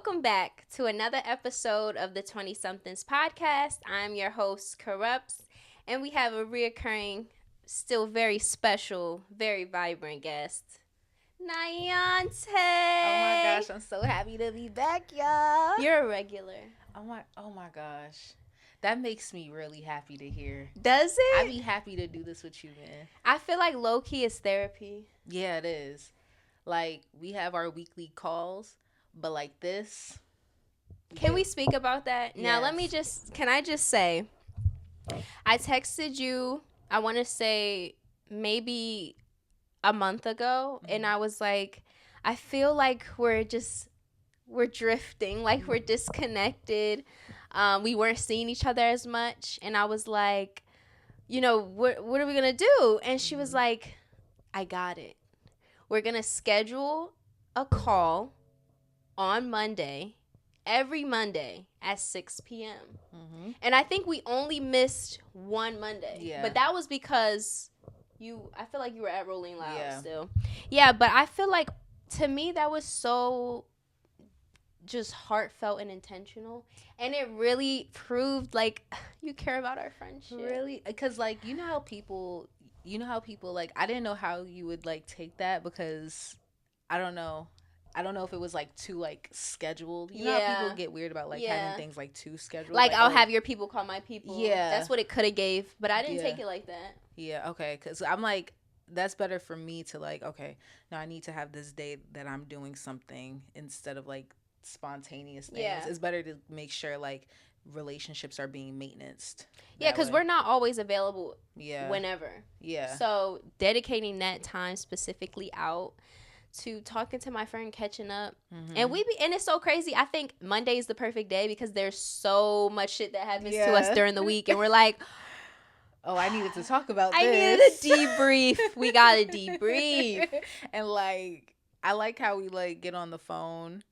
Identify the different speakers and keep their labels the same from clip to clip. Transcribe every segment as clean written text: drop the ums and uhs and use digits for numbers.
Speaker 1: welcome back to another episode of the 20 Somethings podcast. I'm your host, Corrupts, and we have a reoccurring, still very special, very vibrant guest, Nyante.
Speaker 2: Oh my gosh, I'm so happy to be back, y'all.
Speaker 1: You're a regular.
Speaker 2: Oh my gosh. That makes me really happy to hear.
Speaker 1: Does it?
Speaker 2: I'd be happy to do this with you, man.
Speaker 1: I feel like low-key is therapy.
Speaker 2: Yeah, it is. Like, we have our weekly calls, but like this.
Speaker 1: Can we speak about that? Now,
Speaker 2: Yes.
Speaker 1: can I just say, I texted you, I want to say maybe a month ago, and I was like, I feel like we're drifting, like we're disconnected. We weren't seeing each other as much, and I was like, what are we gonna do? And she was like, I got it. We're gonna schedule a call on Monday, every Monday at 6 p.m.
Speaker 2: Mm-hmm.
Speaker 1: And I think we only missed one Monday.
Speaker 2: Yeah.
Speaker 1: But that was because I feel like you were at Rolling Loud
Speaker 2: Yeah.
Speaker 1: still. Yeah, but I feel like, to me, that was so just heartfelt and intentional. And it really proved, like, you care about our friendship.
Speaker 2: Really? Because, like, you know how people, like, I didn't know how you would, like, take that because I don't know if it was like too like scheduled. You know how people get weird about like having things like too scheduled.
Speaker 1: Like I'll have your people call my people.
Speaker 2: Yeah.
Speaker 1: That's what it could have gave, but I didn't take it like that.
Speaker 2: Yeah, okay. Because I'm like, that's better for me to like, okay, now I need to have this day that I'm doing something instead of like spontaneous things.
Speaker 1: Yeah.
Speaker 2: It's better to make sure like relationships are being maintained.
Speaker 1: Yeah, because we're not always available whenever.
Speaker 2: Yeah.
Speaker 1: So dedicating that time specifically out to talking to my friend, catching up, and and it's so crazy. I think Monday is the perfect day because there's so much shit that happens to us during the week, and we're like,
Speaker 2: oh, I needed to talk about this.
Speaker 1: I needed a debrief. We got to debrief.
Speaker 2: And like, I like how we like get on the phone,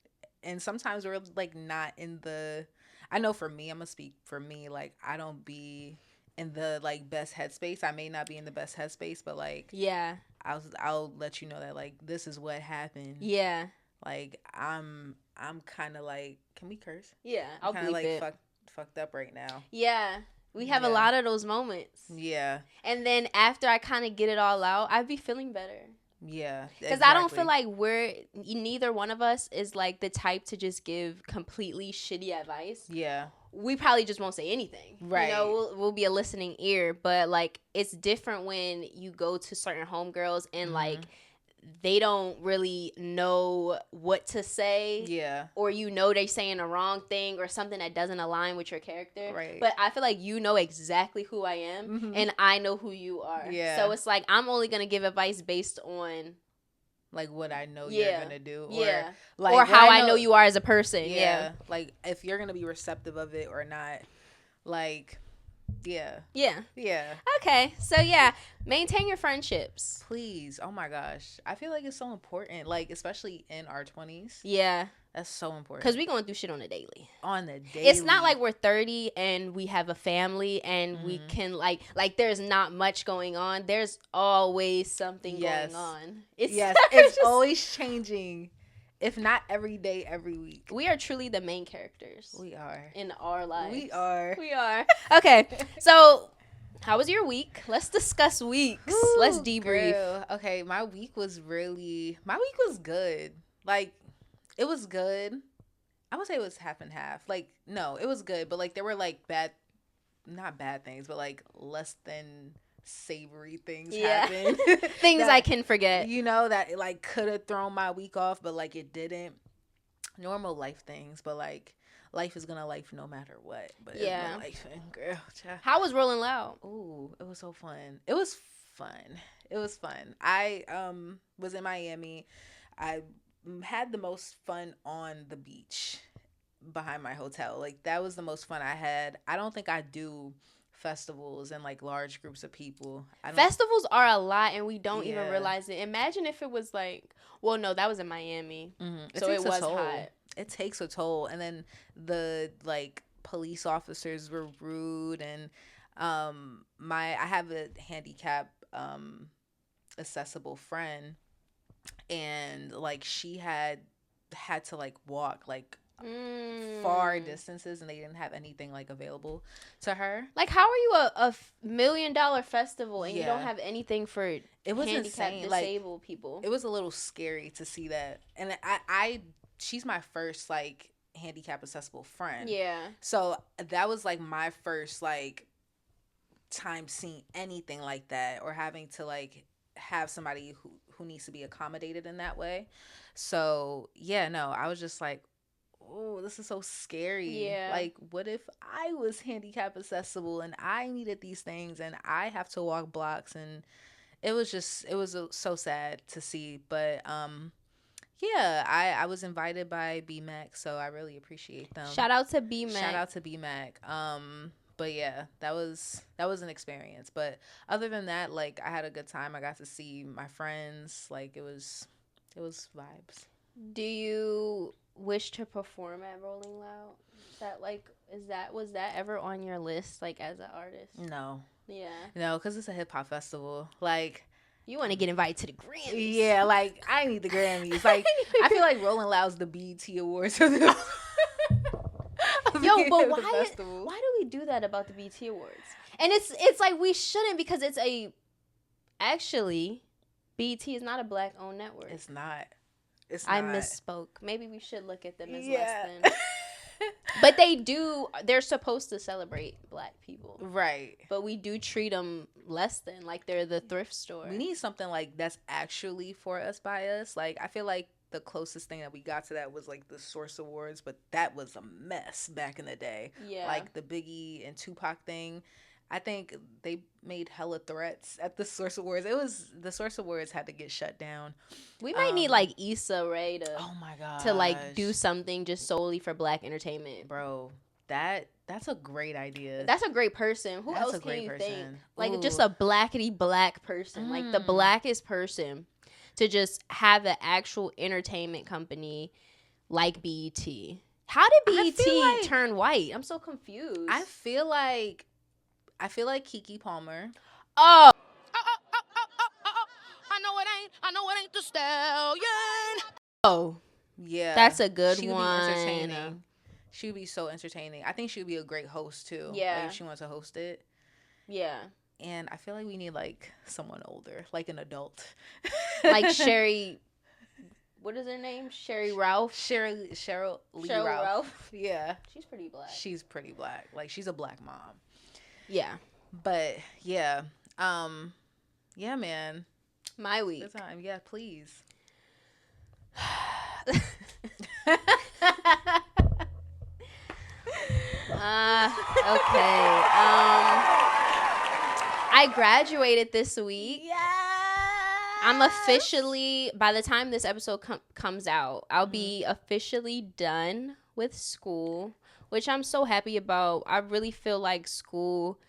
Speaker 2: and sometimes we're like not in the. I know for me, I'm gonna speak for me. Like, I don't be in the like best headspace. I may not be in the best headspace, but like,
Speaker 1: yeah.
Speaker 2: I'll let you know that like this is what happened.
Speaker 1: Yeah.
Speaker 2: Like I'm kind of like, can we curse?
Speaker 1: Yeah, I'll
Speaker 2: kind of like
Speaker 1: it.
Speaker 2: fucked up right now.
Speaker 1: Yeah, we have a lot of those moments.
Speaker 2: Yeah.
Speaker 1: And then after I kind of get it all out, I'd be feeling better.
Speaker 2: Yeah.
Speaker 1: Because I don't feel like neither one of us is like the type to just give completely shitty advice.
Speaker 2: Yeah.
Speaker 1: We probably just won't say anything.
Speaker 2: Right.
Speaker 1: You know, we'll be a listening ear, but like it's different when you go to certain homegirls and like they don't really know what to say.
Speaker 2: Yeah.
Speaker 1: Or they're saying the wrong thing or something that doesn't align with your character.
Speaker 2: Right.
Speaker 1: But I feel like you know exactly who I am and I know who you are.
Speaker 2: Yeah.
Speaker 1: So it's like I'm only gonna give advice based on
Speaker 2: like what I know you're gonna do,
Speaker 1: or
Speaker 2: like
Speaker 1: or how I know you are as a person. Yeah.
Speaker 2: Like if you're gonna be receptive of it or not. Like, yeah.
Speaker 1: Okay, so yeah, maintain your friendships,
Speaker 2: please. Oh my gosh, I feel like it's so important. Like especially in our 20s.
Speaker 1: Yeah.
Speaker 2: That's so important.
Speaker 1: Because we going through shit on the daily.
Speaker 2: It's
Speaker 1: not like we're 30 and we have a family and we can like there's not much going on. There's always something going on.
Speaker 2: It's always changing. If not every day, every week.
Speaker 1: We are truly the main characters.
Speaker 2: We are.
Speaker 1: In our lives.
Speaker 2: We are.
Speaker 1: Okay, so how was your week? Let's discuss weeks.
Speaker 2: Ooh,
Speaker 1: let's debrief.
Speaker 2: Girl. Okay, my week was good. Like, it was good. I would say it was half and half. Like, no, it was good, but like there were like not bad things, but like less than savory things happen.
Speaker 1: Things that I can forget.
Speaker 2: That it like could have thrown my week off, but like it didn't. Normal life things, but like life is gonna life no matter what. But
Speaker 1: yeah,
Speaker 2: life and girl. Child.
Speaker 1: How was Rolling Loud?
Speaker 2: Ooh, it was so fun. It was fun. I was in Miami. I had the most fun on the beach behind my hotel. Like that was the most fun I had. I don't think I do festivals and like large groups of people.
Speaker 1: Festivals are a lot and we don't even realize it. Imagine if it was like, well, no, that was in Miami. So it was hot.
Speaker 2: It takes a toll. And then the like police officers were rude and I have a handicap accessible friend and like she had to like walk like far distances, and they didn't have anything like available to her.
Speaker 1: Like, how are you a $1 million festival and you don't have anything for
Speaker 2: it was
Speaker 1: handicapped,
Speaker 2: insane.
Speaker 1: disabled people?
Speaker 2: It was a little scary to see that, and I she's my first like handicap accessible friend.
Speaker 1: Yeah.
Speaker 2: So that was like my first like time seeing anything like that, or having to like have somebody who needs to be accommodated in that way. So yeah, no, I was just like, oh, this is so scary.
Speaker 1: Yeah.
Speaker 2: Like, what if I was handicap accessible and I needed these things and I have to walk blocks? And it was so sad to see. But yeah, I was invited by BMAC, so I really appreciate them.
Speaker 1: Shout out to BMAC.
Speaker 2: Shout out to BMAC. But yeah, that was an experience. But other than that, like, I had a good time. I got to see my friends. Like, it was vibes.
Speaker 1: Do you wish to perform at Rolling Loud? Was that ever on your list, like, as an artist?
Speaker 2: No.
Speaker 1: Yeah.
Speaker 2: No, because it's a hip hop festival. Like,
Speaker 1: you want to get invited to the Grammys.
Speaker 2: Yeah, like, I need the Grammys. Like, I feel like Rolling Loud's the BET Awards of the
Speaker 1: Yo, but why do we do that about the BET Awards? And it's like we shouldn't, because actually BET is not a black owned network.
Speaker 2: It's not.
Speaker 1: I misspoke. Maybe we should look at them as less than. But they're supposed to celebrate black people.
Speaker 2: Right.
Speaker 1: But we do treat them less than, like they're the thrift store.
Speaker 2: We need something like that's actually for us, by us. Like, I feel like the closest thing that we got to that was like the Source Awards, but that was a mess back in the day.
Speaker 1: Yeah.
Speaker 2: Like the Biggie and Tupac thing. I think they made hella threats at the Source Awards. The Source Awards had to get shut down.
Speaker 1: We might need like Issa Rae to.
Speaker 2: Oh my god.
Speaker 1: To like do something just solely for black entertainment,
Speaker 2: bro. That's a great idea.
Speaker 1: That's a great person. Who else can you think? Like,
Speaker 2: Ooh.
Speaker 1: just a blackety black person, like the blackest person, to just have an actual entertainment company like BET. How did BET turn white? I'm so confused.
Speaker 2: I feel like Keke Palmer.
Speaker 1: Oh.
Speaker 2: I know it ain't the stallion.
Speaker 1: Oh.
Speaker 2: Yeah.
Speaker 1: That's a good
Speaker 2: she
Speaker 1: one.
Speaker 2: Would be entertaining. She would be so entertaining. I think she would be a great host too.
Speaker 1: Yeah.
Speaker 2: Like, if she wants to host it.
Speaker 1: Yeah.
Speaker 2: And I feel like we need like someone older, like an adult.
Speaker 1: Like Sherry. What is her name? Cheryl Lee Ralph.
Speaker 2: Yeah.
Speaker 1: She's pretty black.
Speaker 2: She's pretty black. Like, she's a black mom.
Speaker 1: Yeah.
Speaker 2: But yeah. Yeah, man.
Speaker 1: My week.
Speaker 2: Good time. Yeah, please.
Speaker 1: Okay. I graduated this week.
Speaker 2: Yeah.
Speaker 1: I'm officially, by the time this episode comes out, I'll be officially done with school, which I'm so happy about. I really feel like school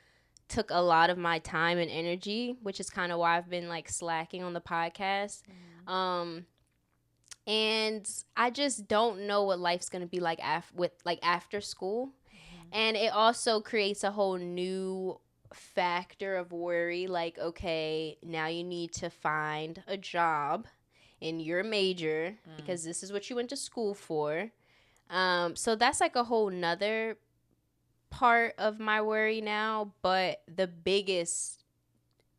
Speaker 1: took a lot of my time and energy, which is kind of why I've been like slacking on the podcast. And I just don't know what life's gonna be like after school. And it also creates a whole new factor of worry, like, okay, now you need to find a job in your major because this is what you went to school for. So that's like a whole nother part of my worry now, but the biggest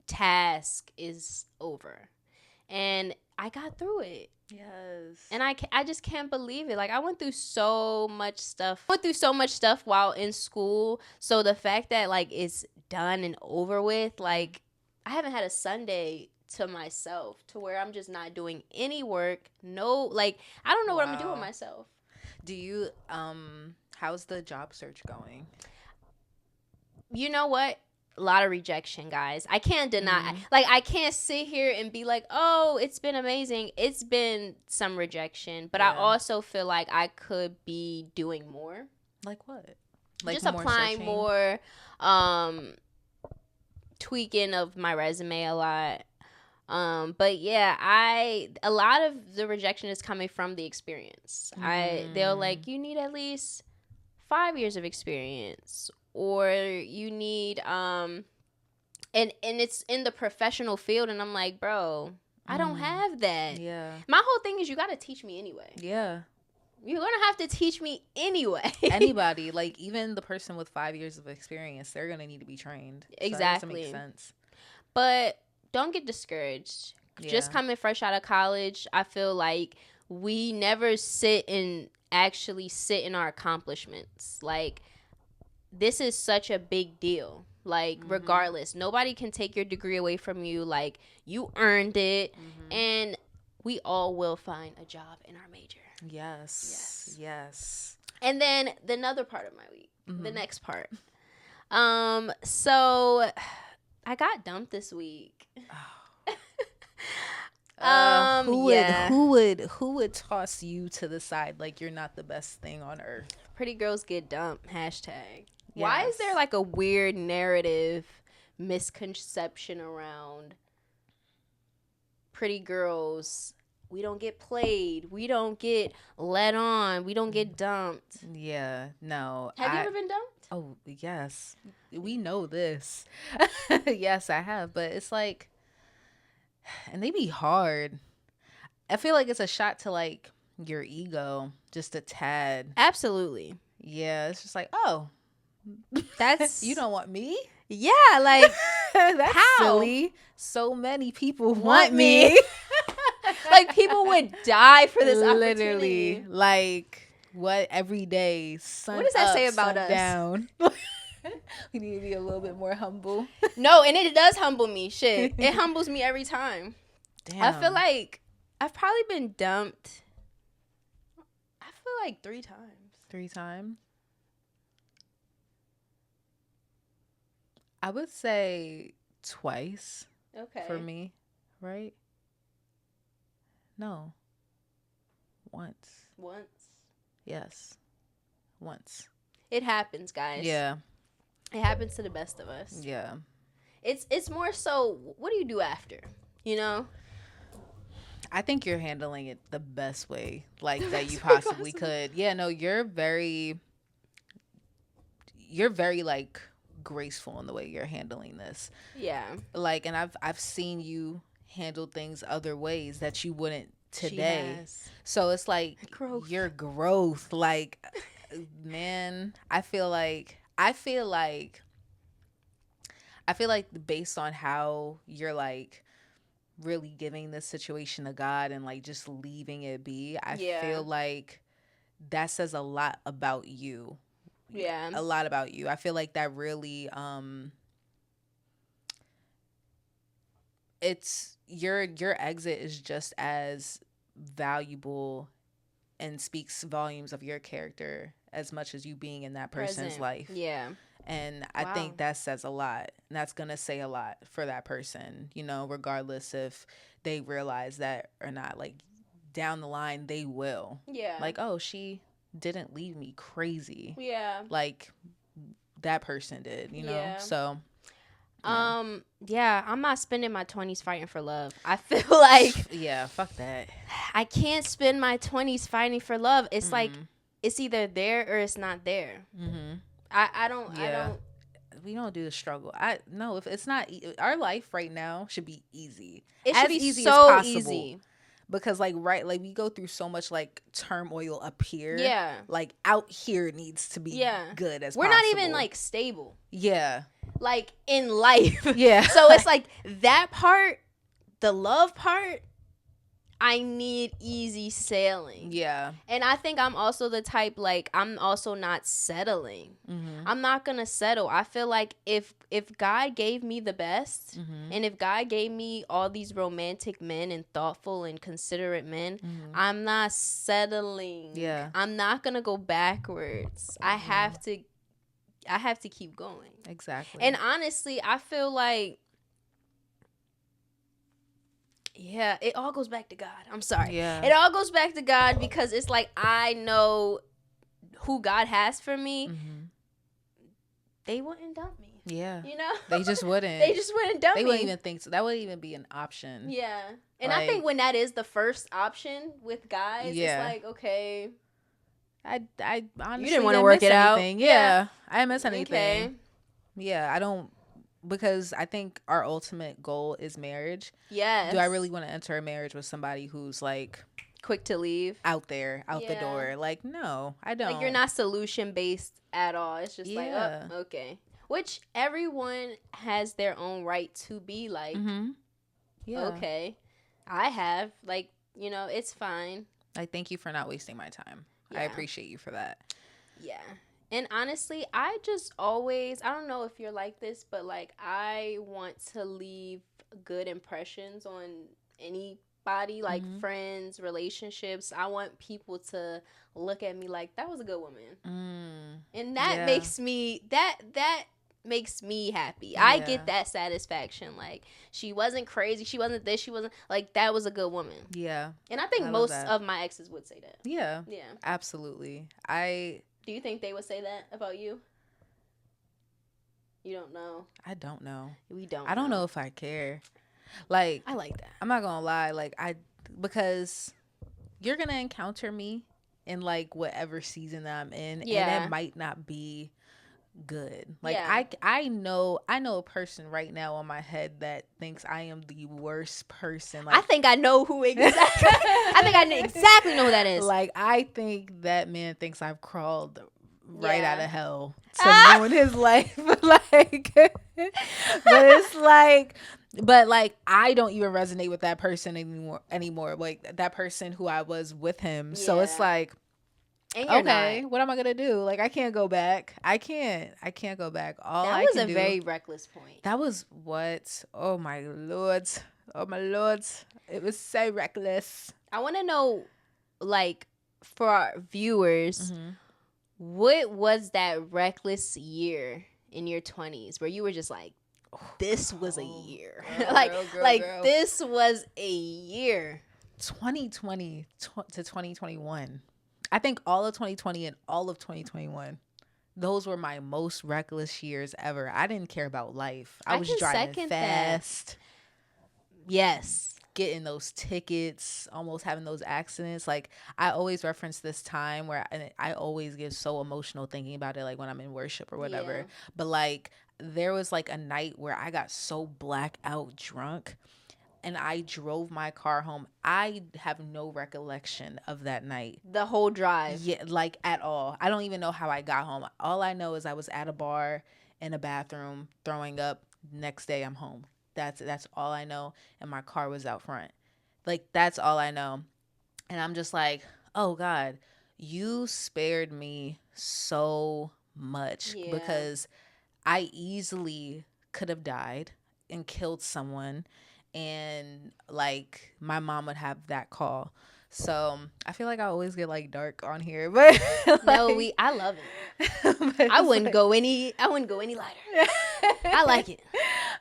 Speaker 1: task is over and I got through it.
Speaker 2: Yes.
Speaker 1: And I just can't believe it. Like, I went through so much stuff while in school. So the fact that like it's done and over with, like, I haven't had a Sunday to myself to where I'm just not doing any work. No, like, I don't know what I'm gonna do with myself.
Speaker 2: Do you how's the job search going?
Speaker 1: You know what? A lot of rejection, guys. I can't deny. Like, I can't sit here and be like, oh, it's been amazing. It's been some rejection. But I also feel like I could be doing more.
Speaker 2: Like what? Like
Speaker 1: just applying more, tweaking of my resume a lot. But yeah, a lot of the rejection is coming from the experience. They're like, you need at least 5 years of experience, or you need and it's in the professional field, and I'm like, bro, I don't have that.
Speaker 2: Yeah.
Speaker 1: My whole thing is you got to teach me anyway.
Speaker 2: Yeah.
Speaker 1: You're gonna have to teach me anyway.
Speaker 2: Anybody, like even the person with 5 years of experience, they're gonna need to be trained. So that doesn't make
Speaker 1: Exactly.
Speaker 2: sense.
Speaker 1: But don't get discouraged.
Speaker 2: Yeah.
Speaker 1: Just coming fresh out of college, I feel like we never sit and actually sit in our accomplishments. Like, this is such a big deal. Like, regardless, nobody can take your degree away from you. Like, you earned it, and we all will find a job in our major.
Speaker 2: Yes.
Speaker 1: And then the another part of my week, the next part. So I got dumped this week.
Speaker 2: Who would toss you to the side like you're not the best thing on earth?
Speaker 1: Pretty girls get dumped. Hashtag. Why is there like a weird narrative misconception around pretty girls? We don't get played. We don't get led on. We don't get dumped.
Speaker 2: Yeah, no.
Speaker 1: Have you ever been dumped?
Speaker 2: Oh, yes. We know this. Yes, I have. But it's like, and they be hard. I feel like it's a shot to like your ego, just a tad.
Speaker 1: Absolutely.
Speaker 2: Yeah, it's just like, oh,
Speaker 1: that's
Speaker 2: you don't want me?
Speaker 1: Yeah, like
Speaker 2: that's
Speaker 1: how?
Speaker 2: Silly. So many people want me.
Speaker 1: Like people would die for this
Speaker 2: Literally,
Speaker 1: opportunity.
Speaker 2: like what every day. Sun
Speaker 1: what does that
Speaker 2: up,
Speaker 1: say about
Speaker 2: sun
Speaker 1: us?
Speaker 2: Down. We need to be a little bit more humble.
Speaker 1: No, and it does humble me. Shit, it humbles me every time.
Speaker 2: Damn.
Speaker 1: I feel like I've probably been dumped. I feel like 3 times.
Speaker 2: 3 times. I would say twice.
Speaker 1: Okay.
Speaker 2: For me, right? No. Once. Yes. Once.
Speaker 1: It happens, guys.
Speaker 2: Yeah.
Speaker 1: It happens to the best of us.
Speaker 2: Yeah.
Speaker 1: It's more so, what do you do after? You know?
Speaker 2: I think you're handling it the best way, like that you possibly could. Yeah, no, you're very like graceful in the way you're handling this.
Speaker 1: Yeah.
Speaker 2: Like, and I've seen you handle things other ways that you wouldn't today. So it's like your growth. Like, man, I feel like based on how you're like really giving this situation to God and like just leaving it be, I feel like that says a lot about you.
Speaker 1: Yeah.
Speaker 2: A lot about you. I feel like that really it's your exit is just as valuable and speaks volumes of your character as much as you being in that person's life.
Speaker 1: Yeah.
Speaker 2: And I think that says a lot. And that's going to say a lot for that person, you know, regardless if they realize that or not. Like, down the line, they will.
Speaker 1: Yeah.
Speaker 2: Like, oh, she didn't leave me crazy.
Speaker 1: Yeah.
Speaker 2: Like, that person did, you know?
Speaker 1: Yeah.
Speaker 2: So.
Speaker 1: Yeah, I'm not spending my 20s fighting for love. I feel like.
Speaker 2: Yeah, fuck that.
Speaker 1: I can't spend my 20s fighting for love. It's like, it's either there or it's not there.
Speaker 2: Mm-hmm.
Speaker 1: I don't.
Speaker 2: We don't do the struggle. No, if it's not our life right now should be easy.
Speaker 1: It should be
Speaker 2: easy
Speaker 1: so
Speaker 2: as possible.
Speaker 1: easy.
Speaker 2: Because like we go through so much like turmoil up here.
Speaker 1: Yeah.
Speaker 2: Like out here needs to be good as
Speaker 1: We're
Speaker 2: possible.
Speaker 1: not even like stable.
Speaker 2: Yeah.
Speaker 1: Like in life.
Speaker 2: Yeah.
Speaker 1: So it's like that part, the love part, I need easy sailing.
Speaker 2: Yeah.
Speaker 1: And I think I'm also the type, like, I'm also not settling.
Speaker 2: Mm-hmm.
Speaker 1: I'm not going to settle. I feel like if God gave me the best, and if God gave me all these romantic men and thoughtful and considerate men, I'm not settling.
Speaker 2: Yeah.
Speaker 1: I'm not going to go backwards. I have to keep going.
Speaker 2: Exactly.
Speaker 1: And honestly, I feel like, yeah, it all goes back to God. I'm sorry.
Speaker 2: Yeah.
Speaker 1: It all goes back to God because it's like I know who God has for me. They wouldn't dump me.
Speaker 2: Yeah.
Speaker 1: You know?
Speaker 2: They just wouldn't.
Speaker 1: They just wouldn't dump me.
Speaker 2: They wouldn't even think so. That wouldn't even be an option.
Speaker 1: Yeah. And
Speaker 2: like,
Speaker 1: I think when that is the first option with guys, it's like, okay.
Speaker 2: I honestly
Speaker 1: you didn't want to work it out.
Speaker 2: Yeah. I didn't miss anything.
Speaker 1: Okay.
Speaker 2: Yeah, I don't, because I think our ultimate goal is marriage.
Speaker 1: Yes.
Speaker 2: Do I really want to enter a marriage with somebody who's like
Speaker 1: quick to leave.
Speaker 2: out there, out the
Speaker 1: Yeah.
Speaker 2: door. Like, no, I don't.
Speaker 1: Like, you're not solution based at all. It's just like,
Speaker 2: Yeah.
Speaker 1: oh, okay. Which everyone has their own right to be like,
Speaker 2: Yeah.
Speaker 1: okay, I have. Like, it's fine.
Speaker 2: Like, thank you for not wasting my time. I
Speaker 1: Yeah.
Speaker 2: appreciate you for that.
Speaker 1: Yeah. And honestly, I just always, I don't know if you're like this, but like, I want to leave good impressions on anybody, like friends, relationships. I want people to look at me like, that was a good woman. And that makes me, that makes me happy. I get that satisfaction. Like, she wasn't crazy. She wasn't this. She wasn't, like, that was a good woman.
Speaker 2: Yeah.
Speaker 1: And I think most of my exes would say that.
Speaker 2: Yeah.
Speaker 1: Yeah.
Speaker 2: Absolutely.
Speaker 1: Do you think they would say that about you? You don't know.
Speaker 2: I don't know.
Speaker 1: We don't.
Speaker 2: I don't know if I care. Like,
Speaker 1: I like that.
Speaker 2: I'm not gonna lie. Like, because you're gonna encounter me in like whatever season that I'm in, and it might not be good. Like, I know a person right now on my head that thinks I am the worst person. Like,
Speaker 1: I think I know who exactly. I think I exactly know who that is.
Speaker 2: Like, I think that man thinks I've crawled right out of hell to ruin his life. Like, but it's like, I don't even resonate with that person anymore. Like, that person who I was with him. So it's like, okay, what am I gonna do? Like, I can't go back. I can't go back.
Speaker 1: That was a very reckless point.
Speaker 2: That was what? Oh my lord! Oh my lord! It was so reckless.
Speaker 1: I want to know, like, for our viewers, what was that reckless year in your 20s where you were just like, this was a year, girl. This was a year.
Speaker 2: 2020 to 2021. I think all of 2020 and all of 2021, those were my most reckless years ever. I didn't care about life. I was driving fast.
Speaker 1: Yes.
Speaker 2: Getting those tickets, almost having those accidents. Like, I always reference this time where I always get so emotional thinking about it, like when I'm in worship or whatever. Yeah. But like, there was like a night where I got so blackout drunk and I drove my car home. I have no recollection of that night.
Speaker 1: The whole drive.
Speaker 2: Yeah, like, at all. I don't even know how I got home. All I know is I was at a bar, in a bathroom, throwing up. Next day, I'm home. That's all I know. And my car was out front. Like, that's all I know. And I'm just like, oh, God, you spared me so much. Yeah. Because I easily could have died and killed someone. And like, my mom would have that call. So I feel like I always get like dark on here, but like,
Speaker 1: no, I love it. I wouldn't go any lighter. I like it.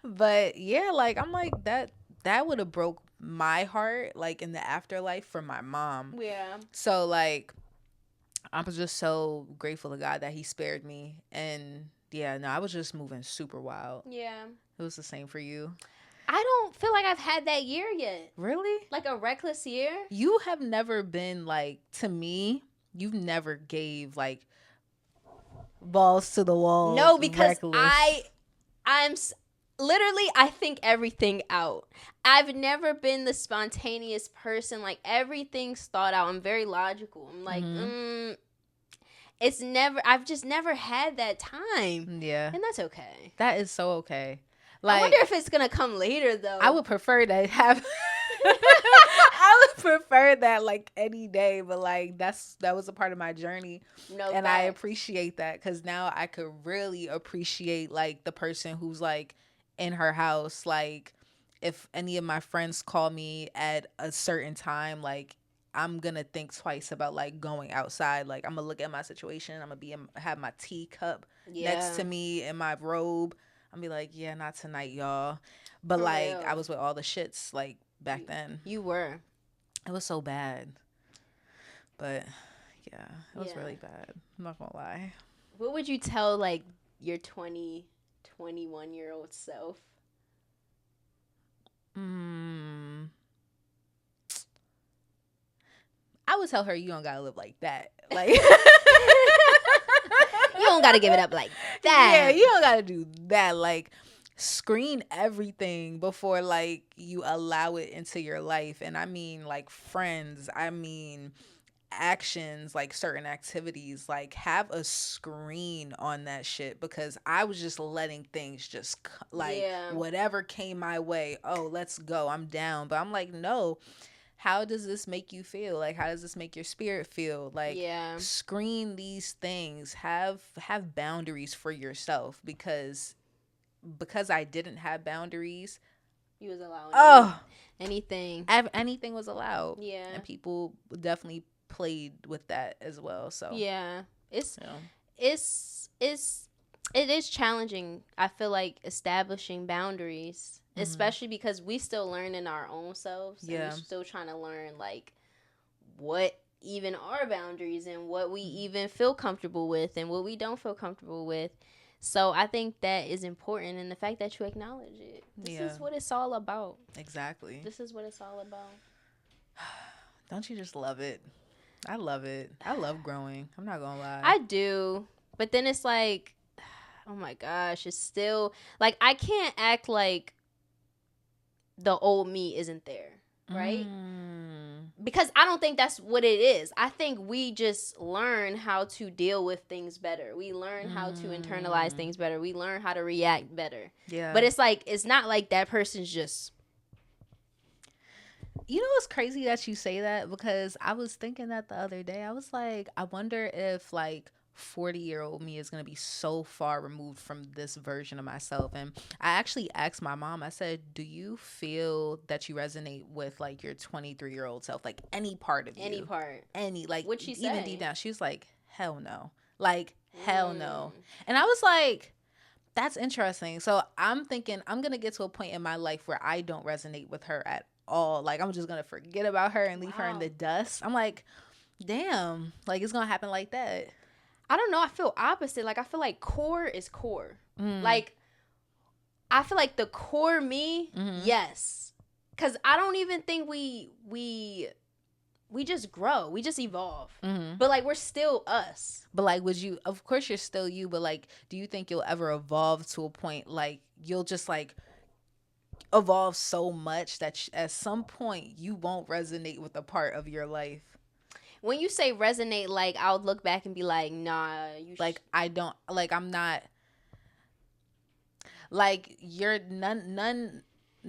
Speaker 2: But yeah, like, I'm like, that would have broke my heart, like, in the afterlife, for my mom.
Speaker 1: Yeah.
Speaker 2: So like, I'm just so grateful to God that he spared me. And yeah, no, I was just moving super wild.
Speaker 1: Yeah.
Speaker 2: It was the same for you.
Speaker 1: I don't feel like I've had that year yet.
Speaker 2: Really?
Speaker 1: Like a reckless year?
Speaker 2: You have never been like, to me, you've never gave like balls to the wall.
Speaker 1: No, because
Speaker 2: reckless.
Speaker 1: I'm literally, I think everything out. I've never been the spontaneous person. Like, everything's thought out. I'm very logical. I'm like, I've just never had that time. Yeah. And that's okay.
Speaker 2: That is so okay.
Speaker 1: Like, I wonder if it's gonna come later, though.
Speaker 2: I would prefer to have. I would prefer that, like, any day, but like, that was a part of my journey. No, and facts. I appreciate that, because now I could really appreciate like the person who's like in her house. Like, if any of my friends call me at a certain time, like, I'm gonna think twice about like going outside. Like, I'm gonna look at my situation. I'm gonna have my teacup next to me in my robe. I'm be like, yeah, not tonight, y'all. But for like, real. I was with all the shits like back then.
Speaker 1: You were.
Speaker 2: It was so bad. But yeah, it was really bad. I'm not gonna lie.
Speaker 1: What would you tell like your 21-year-old self?
Speaker 2: I would tell her, you don't gotta live like that. Like,
Speaker 1: you don't gotta give it up like that.
Speaker 2: Yeah, you don't gotta do that. Like, screen everything before like you allow it into your life. And I mean like friends, I mean actions, like certain activities, like have a screen on that shit, because I was just letting things just like
Speaker 1: Yeah.
Speaker 2: whatever came my way, oh let's go, I'm down. But I'm like, no, how does this make you feel? Like how does this make your spirit feel? Like
Speaker 1: Yeah.
Speaker 2: screen these things, have boundaries for yourself, because I didn't have boundaries.
Speaker 1: You was allowing
Speaker 2: Oh,
Speaker 1: anything.
Speaker 2: anything was allowed.
Speaker 1: Yeah.
Speaker 2: And people definitely played with that as well. So
Speaker 1: Yeah. It's
Speaker 2: you know.
Speaker 1: it's it is challenging. I feel like establishing boundaries, especially because we still learn in our own selves.
Speaker 2: Yeah.
Speaker 1: And we're still trying to learn like what even are boundaries and what we even feel comfortable with and what we don't feel comfortable with. So I think that is important, and the fact that you acknowledge it. This is what it's all about.
Speaker 2: Exactly.
Speaker 1: This is what it's all about.
Speaker 2: Don't you just love it? I love it. I love growing. I'm not gonna lie.
Speaker 1: I do. But then it's like, oh my gosh, it's still like I can't act like the old me isn't there, right? Because I don't think that's what it is. I think we just learn how to deal with things better. We learn how to internalize things better. We learn how to react better.
Speaker 2: Yeah.
Speaker 1: But it's like, it's not like that person's just.
Speaker 2: You know what's crazy that you say that? Because I was thinking that the other day. I was like, I wonder if like 40-year-old me is going to be so far removed from this version of myself. And I actually asked my mom, I said, do you feel that you resonate with like your 23-year-old self? Like any part of you?
Speaker 1: Any part.
Speaker 2: Any, like
Speaker 1: What'd she say?
Speaker 2: Even deep down. She was like, hell no. Like, hell no. And I was like, that's interesting. So I'm thinking I'm going to get to a point in my life where I don't resonate with her at all. Like I'm just going to forget about her and leave her in the dust. I'm like, damn, like it's going to happen like that.
Speaker 1: I don't know. I feel opposite. Like I feel like core is core. Like I feel like the core me, yes. Cause I don't even think we just grow. We just evolve. But like we're still us.
Speaker 2: But like would you, of course you're still you, but like do you think you'll ever evolve to a point like you'll just like evolve so much that at some point you won't resonate with a part of your life?
Speaker 1: When you say resonate, like I'll look back and be like, nah,
Speaker 2: like I don't, like I'm not, like you're none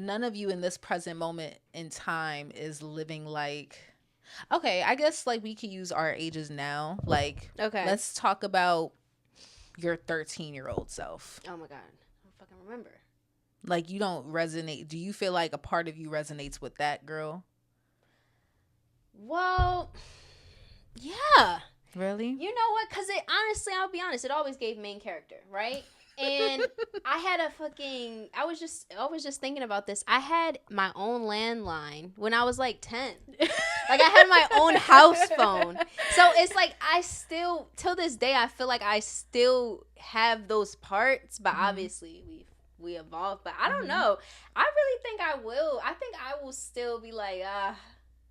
Speaker 2: of you in this present moment in time is living like, okay, I guess like we could use our ages now. Like,
Speaker 1: okay,
Speaker 2: let's talk about your 13-year-old self.
Speaker 1: Oh my god, I don't fucking remember.
Speaker 2: Like you don't resonate. Do you feel like a part of you resonates with that girl?
Speaker 1: Well, yeah.
Speaker 2: Really?
Speaker 1: You know what? Because it honestly, I'll be honest, it always gave main character, right? And I had I was just thinking about this. I had my own landline when I was like 10. Like I had my own house phone. So it's like I still, till this day, I feel like I still have those parts, but obviously we evolved. But I don't know. I really think I will. I think I will still be like,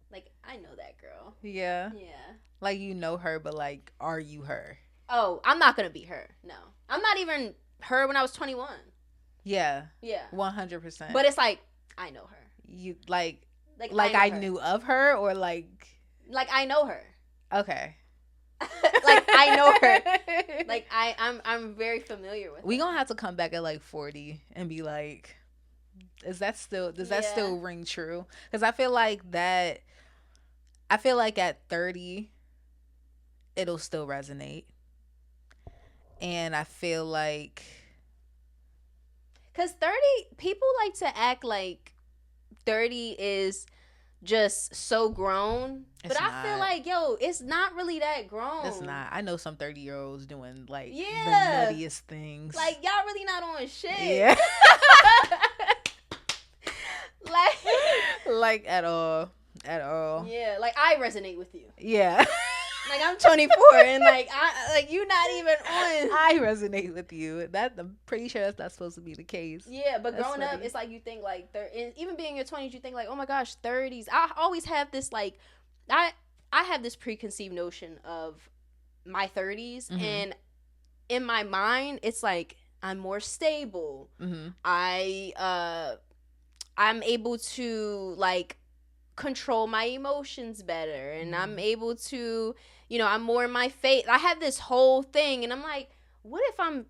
Speaker 1: like I know that girl.
Speaker 2: Yeah.
Speaker 1: Yeah.
Speaker 2: Like you know her, but like, are you her?
Speaker 1: Oh, I'm not gonna be her. No, I'm not even her when I was 21.
Speaker 2: Yeah.
Speaker 1: Yeah.
Speaker 2: 100%.
Speaker 1: But it's like I know her.
Speaker 2: You like
Speaker 1: I
Speaker 2: knew of her, or like
Speaker 1: I know her.
Speaker 2: Okay.
Speaker 1: Like I know her. Like I'm very familiar with her.
Speaker 2: We gonna have to come back at like 40 and be like, does that still ring true? Because I feel like at 30 it'll still resonate. And I feel like,
Speaker 1: because 30 people like to act like 30 is just so grown, but I feel like, yo, it's not really that grown.
Speaker 2: It's not. I know some 30-year-olds doing like the
Speaker 1: Yeah.
Speaker 2: nuttiest things.
Speaker 1: Like y'all really not on shit.
Speaker 2: Yeah. like at all.
Speaker 1: Yeah, like I resonate with you.
Speaker 2: Yeah.
Speaker 1: Like I'm 24 and like you not even on.
Speaker 2: I resonate with you. That I'm pretty sure that's not supposed to be the case.
Speaker 1: Yeah, but growing up, it's like you think like even being in your 20s, you think like, oh my gosh, 30s. I always have this like, I have this preconceived notion of my 30s, and in my mind, it's like I'm more stable.
Speaker 2: Mm-hmm.
Speaker 1: I'm able to like control my emotions better, and I'm able to, I'm more in my faith. I have this whole thing, and I'm like, what if I'm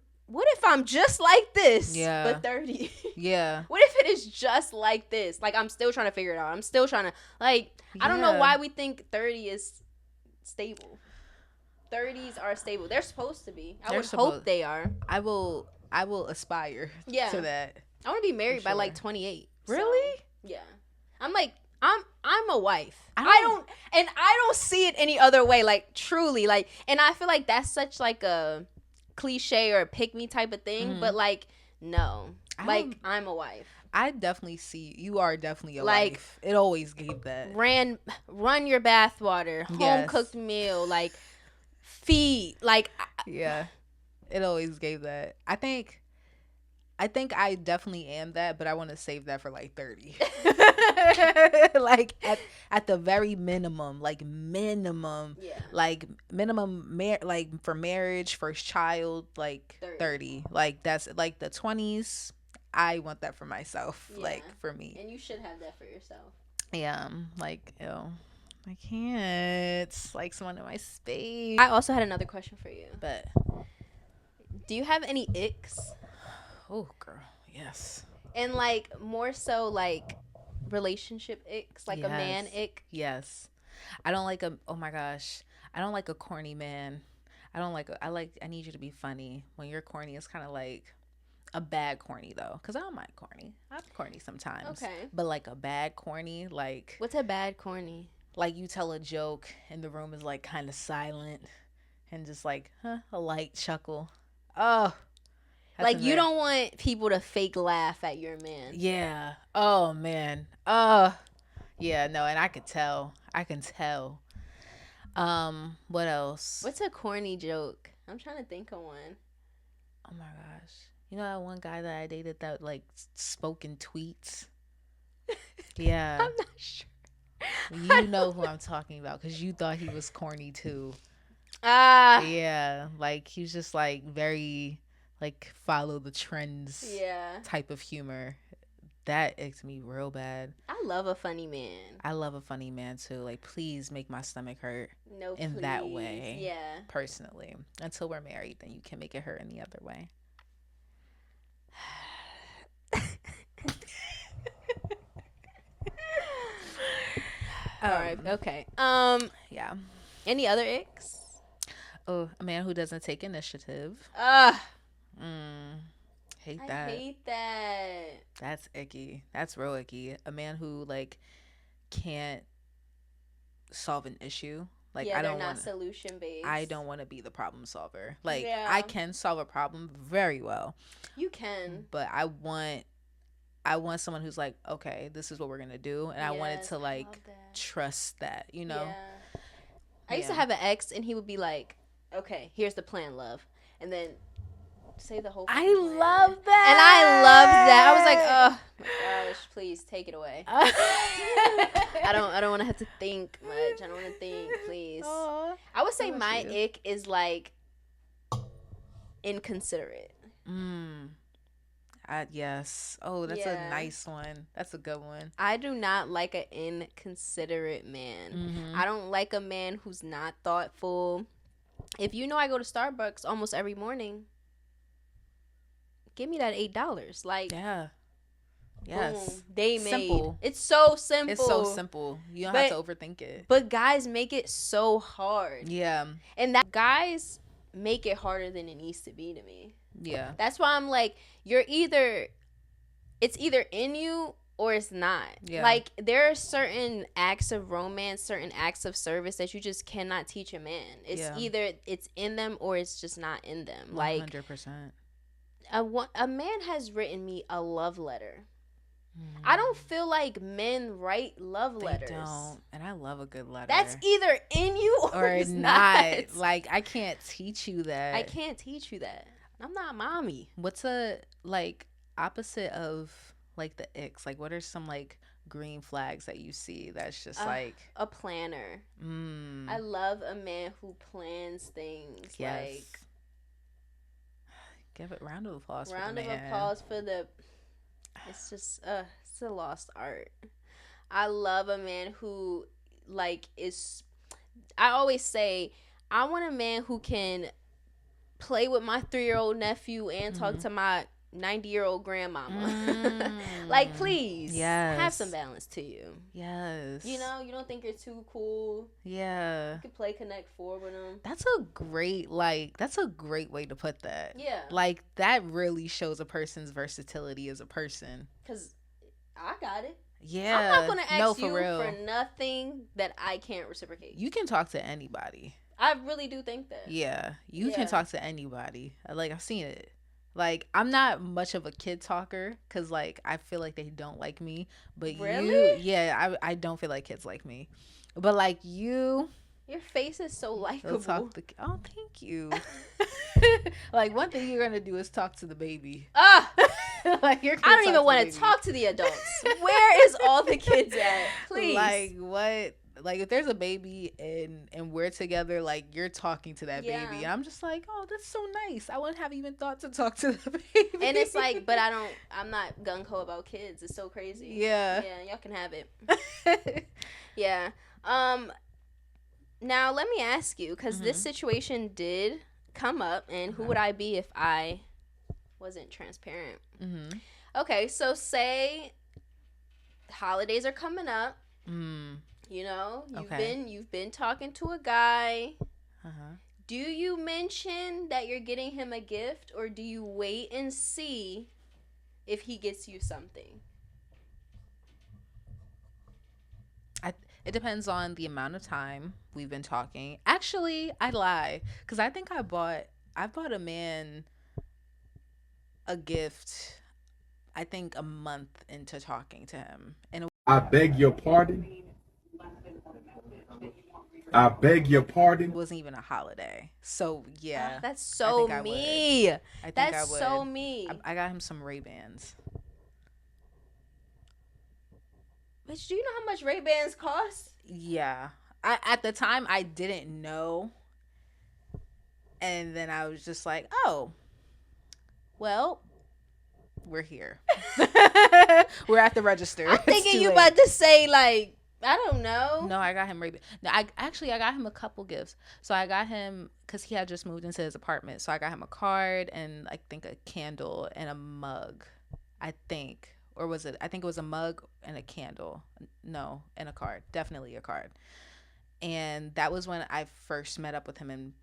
Speaker 1: just like this,
Speaker 2: Yeah.
Speaker 1: but 30?
Speaker 2: Yeah.
Speaker 1: What if it is just like this? Like, I'm still trying to figure it out. I'm still trying to, like, I don't know why we think 30 is stable. 30s are stable. They're supposed to be. I would hope they are.
Speaker 2: I will aspire to that.
Speaker 1: I want to be married by like 28.
Speaker 2: Really?
Speaker 1: So, yeah. I'm like, I'm a wife. I don't see it any other way. Like, truly, like, and I feel like that's such like a cliche or a pick me type of thing. But like, no, like, I'm a wife.
Speaker 2: I definitely see you are definitely a wife. It always gave that.
Speaker 1: Run your bath water, home cooked meal, like feed, like.
Speaker 2: Yeah, it always gave that. I think I definitely am that, but I want to save that for like 30. Like at the very minimum, like minimum, like minimum, like for marriage, first child, like 30. Like that's like the 20s. I want that for myself, like for me.
Speaker 1: And you should have that for yourself.
Speaker 2: Yeah, like, ew. I can't. Like someone in my space.
Speaker 1: I also had another question for you.
Speaker 2: But
Speaker 1: do you have any icks?
Speaker 2: Oh, girl, yes.
Speaker 1: And like more so like relationship icks, like a man ick.
Speaker 2: Yes. I don't like a. Oh my gosh, I don't like a corny man. I don't like. I need you to be funny. When you're corny, it's kind of like a bad corny though, because I don't mind corny. I'm corny sometimes.
Speaker 1: Okay.
Speaker 2: But like a bad corny, like.
Speaker 1: What's a bad corny?
Speaker 2: Like you tell a joke and the room is like kind of silent, and just like a light chuckle. Oh.
Speaker 1: Like you don't want people to fake laugh at your man.
Speaker 2: Yeah. Oh man. Yeah, no, and I could tell. I can tell. What else?
Speaker 1: What's a corny joke? I'm trying to think of one.
Speaker 2: Oh my gosh. You know that one guy that I dated that like spoke in tweets? Yeah.
Speaker 1: I'm not sure.
Speaker 2: You know who I'm talking about because you thought he was corny too. Yeah, like he was just like very like follow the trends type of humor. That icked me real bad.
Speaker 1: I love a funny man.
Speaker 2: I love a funny man too. Like, please make my stomach hurt.
Speaker 1: No,
Speaker 2: in
Speaker 1: please.
Speaker 2: That way.
Speaker 1: Yeah.
Speaker 2: Personally, until we're married, then you can make it hurt in the other way.
Speaker 1: All right. Okay.
Speaker 2: Yeah.
Speaker 1: Any other icks?
Speaker 2: Oh, a man who doesn't take initiative. Hate that.
Speaker 1: I hate that.
Speaker 2: That's icky. That's real icky. A man who like can't solve an issue. Like I don't want
Speaker 1: solution based.
Speaker 2: I don't want to be the problem solver. Like I can solve a problem very well.
Speaker 1: You can.
Speaker 2: But I want someone who's like, okay, this is what we're gonna do, and I wanted to like trust that, you know.
Speaker 1: Yeah. I used to have an ex, and he would be like, "Okay, here's the plan, love," and then say the whole.
Speaker 2: I love that,
Speaker 1: and I loved that. I was like, "Oh my gosh, please take it away." I don't want to have to think much. I don't want to think, please. I would say my ick is like inconsiderate.
Speaker 2: Yes. Oh, that's a nice one. That's a good one.
Speaker 1: I do not like an inconsiderate man. I don't like a man who's not thoughtful. If you know I go to Starbucks almost every morning, give me that $8. Like,
Speaker 2: yeah. Yes.
Speaker 1: Boom, they made.
Speaker 2: Simple.
Speaker 1: It's so simple.
Speaker 2: It's so simple. You don't have to overthink it.
Speaker 1: But guys make it so hard.
Speaker 2: Yeah.
Speaker 1: And that guys make it harder than it needs to be to me.
Speaker 2: Yeah.
Speaker 1: That's why I'm like, it's either in you or it's not. Yeah. Like, there are certain acts of romance, certain acts of service that you just cannot teach a man. It's either it's in them or it's just not in them. 100%. Like, a man has written me a love letter. I don't feel like men write love letters. They don't.
Speaker 2: And I love a good letter.
Speaker 1: That's either in you or it's not.
Speaker 2: Like, I can't teach you that.
Speaker 1: I can't teach you that. I'm not mommy.
Speaker 2: What's a, like, opposite of, like, the icks? Like, what are some, like, green flags that you see that's just, like...
Speaker 1: A planner. I love a man who plans things. Yes. Like...
Speaker 2: Give it round of applause for the
Speaker 1: Round of
Speaker 2: man.
Speaker 1: applause for the. It's just it's a lost art. I love a man who like is. I always say I want a man who can play with my 3-year-old nephew and talk to my 90-year-old grandmama. Like, please have some
Speaker 2: Yes.
Speaker 1: balance to you.
Speaker 2: Yes.
Speaker 1: You know, you don't think you're too cool.
Speaker 2: Yeah.
Speaker 1: You can play Connect Four with them.
Speaker 2: That's a great way to put that.
Speaker 1: Yeah.
Speaker 2: Like that really shows a person's versatility as a person.
Speaker 1: Cause I got it.
Speaker 2: Yeah.
Speaker 1: I'm not gonna ask
Speaker 2: for
Speaker 1: you
Speaker 2: real.
Speaker 1: for nothing that I can't reciprocate.
Speaker 2: You can talk to anybody.
Speaker 1: I really do think that.
Speaker 2: Yeah, you can talk to anybody. Like I've seen it. Like I'm not much of a kid talker because like I feel like they don't like me. But
Speaker 1: really?
Speaker 2: I don't feel like kids like me. But like you,
Speaker 1: your face is so likable.
Speaker 2: Oh, thank you. Like one thing you're gonna do is talk to the baby.
Speaker 1: Like I don't even want to talk to the adults. Where is all the kids at? Please.
Speaker 2: Like what? Like if there's a baby and we're together, like you're talking to that baby, and I'm just like, oh, that's so nice. I wouldn't have even thought to talk to the baby.
Speaker 1: And it's like, but I'm not gung ho about kids. It's so crazy.
Speaker 2: Yeah,
Speaker 1: y'all can have it. Yeah. Now let me ask you, because this situation did come up, and who would I be if I wasn't transparent? Okay, so say holidays are coming up. You know, you've been talking to a guy. Do you mention that you're getting him a gift, or do you wait and see if he gets you something?
Speaker 2: It depends on the amount of time we've been talking. Actually, I lie because I think I bought a man a gift. I think a month into talking to him, and
Speaker 3: I beg your pardon. I beg your pardon.
Speaker 2: It wasn't even a holiday. So yeah,
Speaker 1: that's so me.
Speaker 2: I think
Speaker 1: that's
Speaker 2: I would.
Speaker 1: So me.
Speaker 2: I got him some Ray-Bans.
Speaker 1: Bitch, do you know how much Ray-Bans cost?
Speaker 2: Yeah, at the time I didn't know, and then I was just like, oh, well, we're here. We're at the register.
Speaker 1: I'm thinking you about to say like, I don't know.
Speaker 2: No, I got him Ray-Ban. No, I got him a couple gifts. So I got him, because he had just moved into his apartment. So I got him a card and I think a candle and a mug. I think. Or was it? I think it was a mug and a candle. No, and a card. Definitely a card. And that was when I first met up with him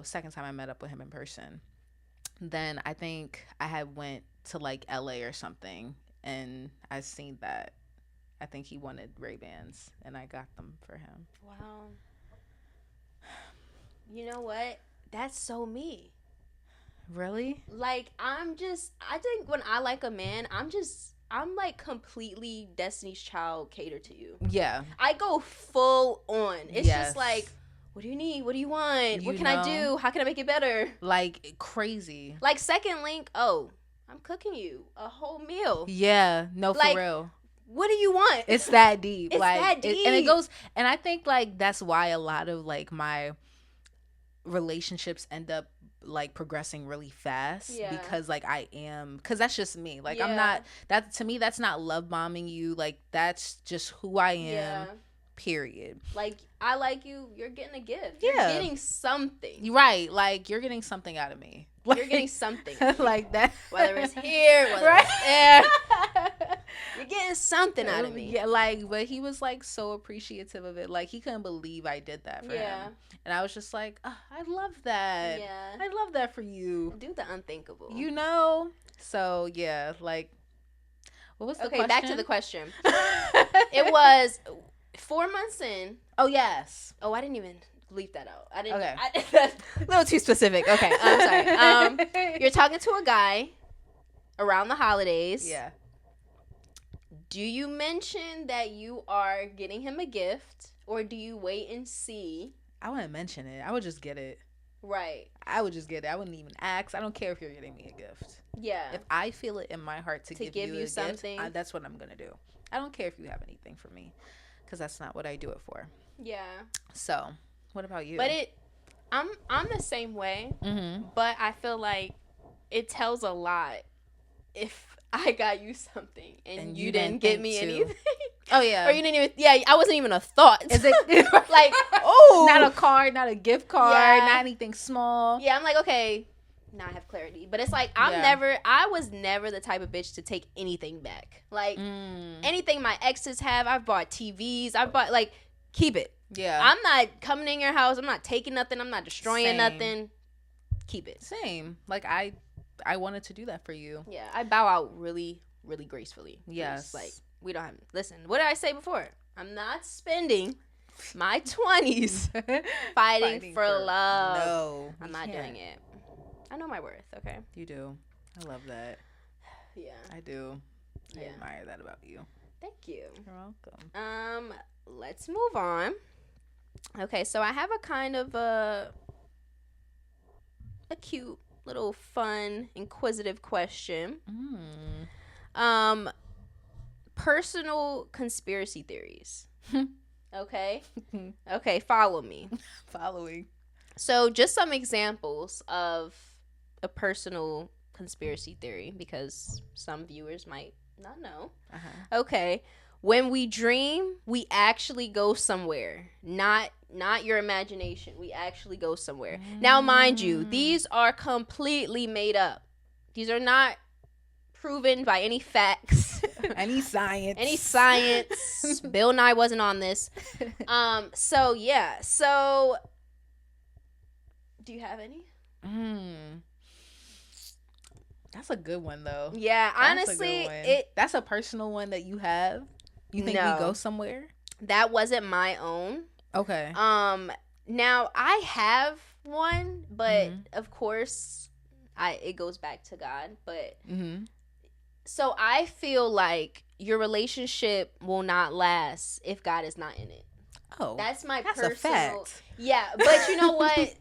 Speaker 2: second time I met up with him in person. Then I think I had went to like LA or something and I seen that. I think he wanted Ray-Bans, and I got them for him.
Speaker 1: Wow. You know what? That's so me.
Speaker 2: Really?
Speaker 1: Like, I think when I like a man, I'm like completely Destiny's Child cater to you.
Speaker 2: Yeah.
Speaker 1: I go full on. It's just like, what do you need? What do you want? What can I do? How can I make it better?
Speaker 2: Like, crazy.
Speaker 1: Like, second link, oh, I'm cooking you a whole meal.
Speaker 2: Yeah. No, for real.
Speaker 1: What do you want?
Speaker 2: It's that deep.
Speaker 1: It's like, that deep.
Speaker 2: And it goes, and I think like that's why a lot of like my relationships end up like progressing really fast because like because that's just me. Like I'm not, to me, that's not love bombing you. Like that's just who I am. Period.
Speaker 1: Like I like you, you're getting a gift. You're getting something.
Speaker 2: Right. Like you're getting something out of me. Like,
Speaker 1: you're getting something.
Speaker 2: Like that.
Speaker 1: Whether it's here, whether it's there. You're getting something out of me.
Speaker 2: Yeah, like, but he was like so appreciative of it. Like he couldn't believe I did that for him. And I was just like, oh, I love that.
Speaker 1: Yeah.
Speaker 2: I love that for you.
Speaker 1: Do the unthinkable.
Speaker 2: You know? So yeah, like what was the question?
Speaker 1: Okay, back to the question. It was 4 months in.
Speaker 2: Oh yes.
Speaker 1: Oh, I didn't even leave that out. I didn't.
Speaker 2: Okay.
Speaker 1: That's a little too specific. Okay, I'm sorry. You're talking to a guy around the holidays.
Speaker 2: Yeah.
Speaker 1: Do you mention that you are getting him a gift, or do you wait and see?
Speaker 2: I wouldn't mention it. I would just get it.
Speaker 1: Right.
Speaker 2: I would just get it. I wouldn't even ask. I don't care if you're getting me a gift.
Speaker 1: Yeah.
Speaker 2: If I feel it in my heart to give you a
Speaker 1: something,
Speaker 2: gift, that's what I'm gonna do. I don't care if you have anything for me, because that's not what I do it for.
Speaker 1: Yeah.
Speaker 2: So, what about you?
Speaker 1: But I'm the same way.
Speaker 2: Mm-hmm.
Speaker 1: But I feel like it tells a lot if I got you something and you didn't get
Speaker 2: think
Speaker 1: me
Speaker 2: to-
Speaker 1: anything.
Speaker 2: Oh yeah.
Speaker 1: Or you didn't even, yeah, I wasn't even a thought.
Speaker 2: Is it
Speaker 1: like, oh,
Speaker 2: not a card, not a gift card,
Speaker 1: Yeah.
Speaker 2: not anything small?
Speaker 1: Yeah, I'm like, okay, now I have clarity. But it's like,
Speaker 2: Yeah.
Speaker 1: I was never the type of bitch to take anything back. Like, anything my exes have, I've bought TVs, I've bought, like, keep it.
Speaker 2: Yeah.
Speaker 1: I'm not coming in your house, I'm not taking nothing, I'm not destroying
Speaker 2: Same.
Speaker 1: nothing. Keep it.
Speaker 2: Same. Like I wanted to do that for you.
Speaker 1: Yeah, I bow out really, really gracefully.
Speaker 2: Yes.
Speaker 1: Just like, we don't have, listen, what did I say before? I'm not spending my 20s fighting for love.
Speaker 2: No.
Speaker 1: I'm not doing it. I know my worth, okay?
Speaker 2: You do. I love that.
Speaker 1: Yeah.
Speaker 2: I do. I
Speaker 1: Yeah.
Speaker 2: admire that about you.
Speaker 1: Thank you.
Speaker 2: You're welcome.
Speaker 1: Let's move on. Okay, so I have a kind of a cute little fun inquisitive question. Personal conspiracy theories. Okay? Okay, follow me.
Speaker 2: Following.
Speaker 1: So, just some examples of a personal conspiracy theory because some viewers might not know. Okay. When we dream, we actually go somewhere. Not your imagination. We actually go somewhere. Now, mind you, these are completely made up. These are not proven by any facts.
Speaker 2: Any science.
Speaker 1: Any science. Bill Nye wasn't on this. So yeah. So do you have any?
Speaker 2: That's a good one though.
Speaker 1: Yeah,
Speaker 2: That's
Speaker 1: honestly,
Speaker 2: a good one. That's a personal one that you have. You think
Speaker 1: No.
Speaker 2: we go somewhere?
Speaker 1: that wasn't my own.
Speaker 2: Okay.
Speaker 1: Now I have one, but of course, it goes back to God. But so I feel like your relationship will not last if God is not in it.
Speaker 2: Oh,
Speaker 1: That's my
Speaker 2: that's
Speaker 1: personal.
Speaker 2: a fact.
Speaker 1: Yeah, but you know what?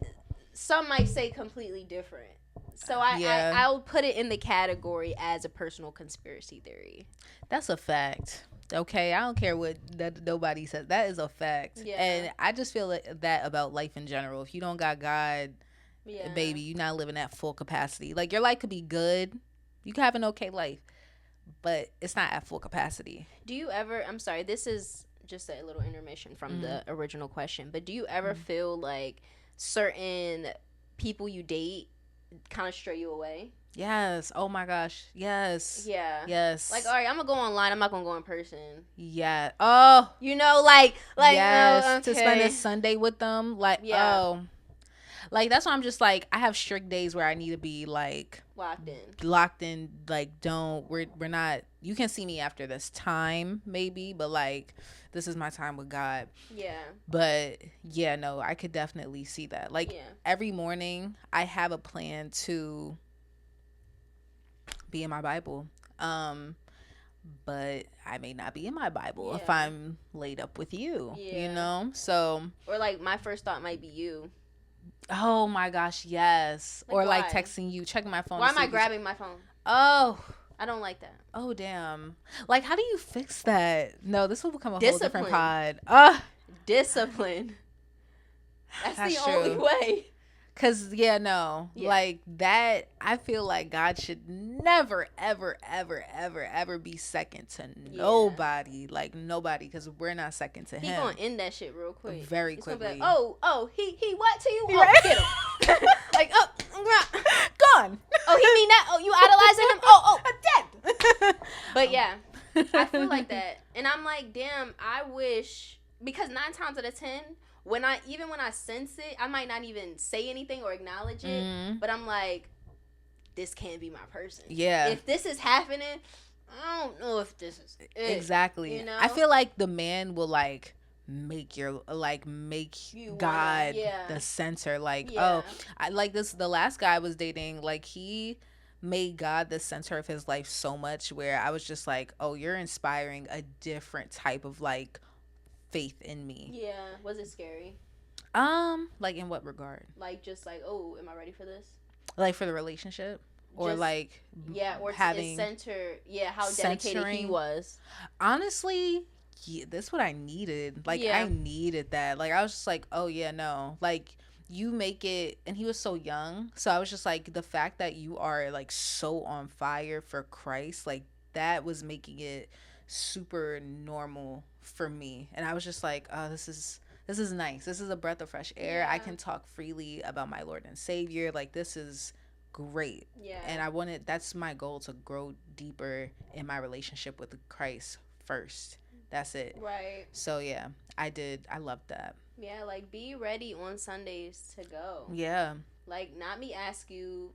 Speaker 1: Some might say completely different. So I'll put it in the category as a personal conspiracy theory.
Speaker 2: That's a fact. Okay, I don't care what nobody says. That is a fact.
Speaker 1: Yeah.
Speaker 2: And I just feel that about life in general. If you don't got God,
Speaker 1: Yeah.
Speaker 2: baby, you're not living at full capacity. Like, your life could be good. You can have an okay life, but it's not at full capacity.
Speaker 1: Do you ever, I'm sorry, this is just a little intermission from the original question, but do you ever feel like certain people you date kind of stray you away?
Speaker 2: Yes. Oh my gosh. Yes.
Speaker 1: Yeah.
Speaker 2: Yes.
Speaker 1: Like, all right, I'm gonna go online. I'm not gonna go in person.
Speaker 2: Yeah. Oh.
Speaker 1: You know, like
Speaker 2: yes.
Speaker 1: oh, okay.
Speaker 2: To spend a Sunday with them. Like,
Speaker 1: Yeah.
Speaker 2: oh. Like, that's why I'm just like, I have strict days where I need to be like
Speaker 1: locked in.
Speaker 2: Like, we're not, you can see me after this time maybe, but like, this is my time with God.
Speaker 1: Yeah.
Speaker 2: But yeah, no, I could definitely see that. Like,
Speaker 1: Yeah.
Speaker 2: every morning I have a plan to be in my Bible. But I may not be in my Bible if I'm laid up with you, you know? So,
Speaker 1: or like my first thought might be you.
Speaker 2: oh my gosh, yes.
Speaker 1: Like,
Speaker 2: or like
Speaker 1: why?
Speaker 2: texting you, checking my phone.
Speaker 1: Why
Speaker 2: to
Speaker 1: am
Speaker 2: see
Speaker 1: I
Speaker 2: if you-
Speaker 1: grabbing my phone?
Speaker 2: Oh,
Speaker 1: I don't like that.
Speaker 2: oh damn. Like, how do you fix that? No, this will become a whole different
Speaker 1: Discipline.
Speaker 2: pod.
Speaker 1: Discipline. That's the
Speaker 2: That's
Speaker 1: only
Speaker 2: true.
Speaker 1: way.
Speaker 2: Cause no,
Speaker 1: Yeah.
Speaker 2: like that. I feel like God should never, ever, ever, ever, ever be second to nobody. Like, nobody, cause we're not second to
Speaker 1: He
Speaker 2: him.
Speaker 1: gonna end that shit real quick.
Speaker 2: Very
Speaker 1: It's gonna be
Speaker 2: quickly.
Speaker 1: like, oh, he what to you? Oh,
Speaker 2: Right.
Speaker 1: get him. Like, oh,
Speaker 2: Gone.
Speaker 1: oh, he mean that? Oh, you idolizing him? Oh, dead. But yeah, I feel like that, and I'm like, damn, I wish, because 9 times out of 10, when I sense it, I might not even say anything or acknowledge it, but I'm like, this can't be my person.
Speaker 2: Yeah.
Speaker 1: If this is happening, I don't know if this is it.
Speaker 2: Exactly.
Speaker 1: You know?
Speaker 2: I feel like the man will make you God the center. Like, oh, I like this. The last guy I was dating, like, he made God the center of his life so much where I was just like, oh, you're inspiring a different type of like faith in me.
Speaker 1: Yeah. Was it scary?
Speaker 2: Like, in what regard?
Speaker 1: Like, just like, oh, am I ready for this?
Speaker 2: Like, for the relationship, or
Speaker 1: Just-
Speaker 2: like,
Speaker 1: Yeah, or
Speaker 2: having
Speaker 1: center. Yeah, how dedicated he
Speaker 2: censoring.
Speaker 1: was.
Speaker 2: honestly, yeah, that's what I needed. Like,
Speaker 1: Yeah.
Speaker 2: I needed that. Like, I was just like, oh yeah, no, like, you make it, and he was so young. So I was just like, the fact that you are like so on fire for Christ, like that was making it super normal for me. And I was just like, oh, this is nice. This is a breath of fresh air. I can talk freely about my Lord and Savior. Like this is great.
Speaker 1: Yeah.
Speaker 2: And that's my goal, to grow deeper in my relationship with Christ first. That's it.
Speaker 1: Right.
Speaker 2: So yeah, I loved that.
Speaker 1: Yeah, like be ready on Sundays to go.
Speaker 2: Yeah.
Speaker 1: Like not me ask you,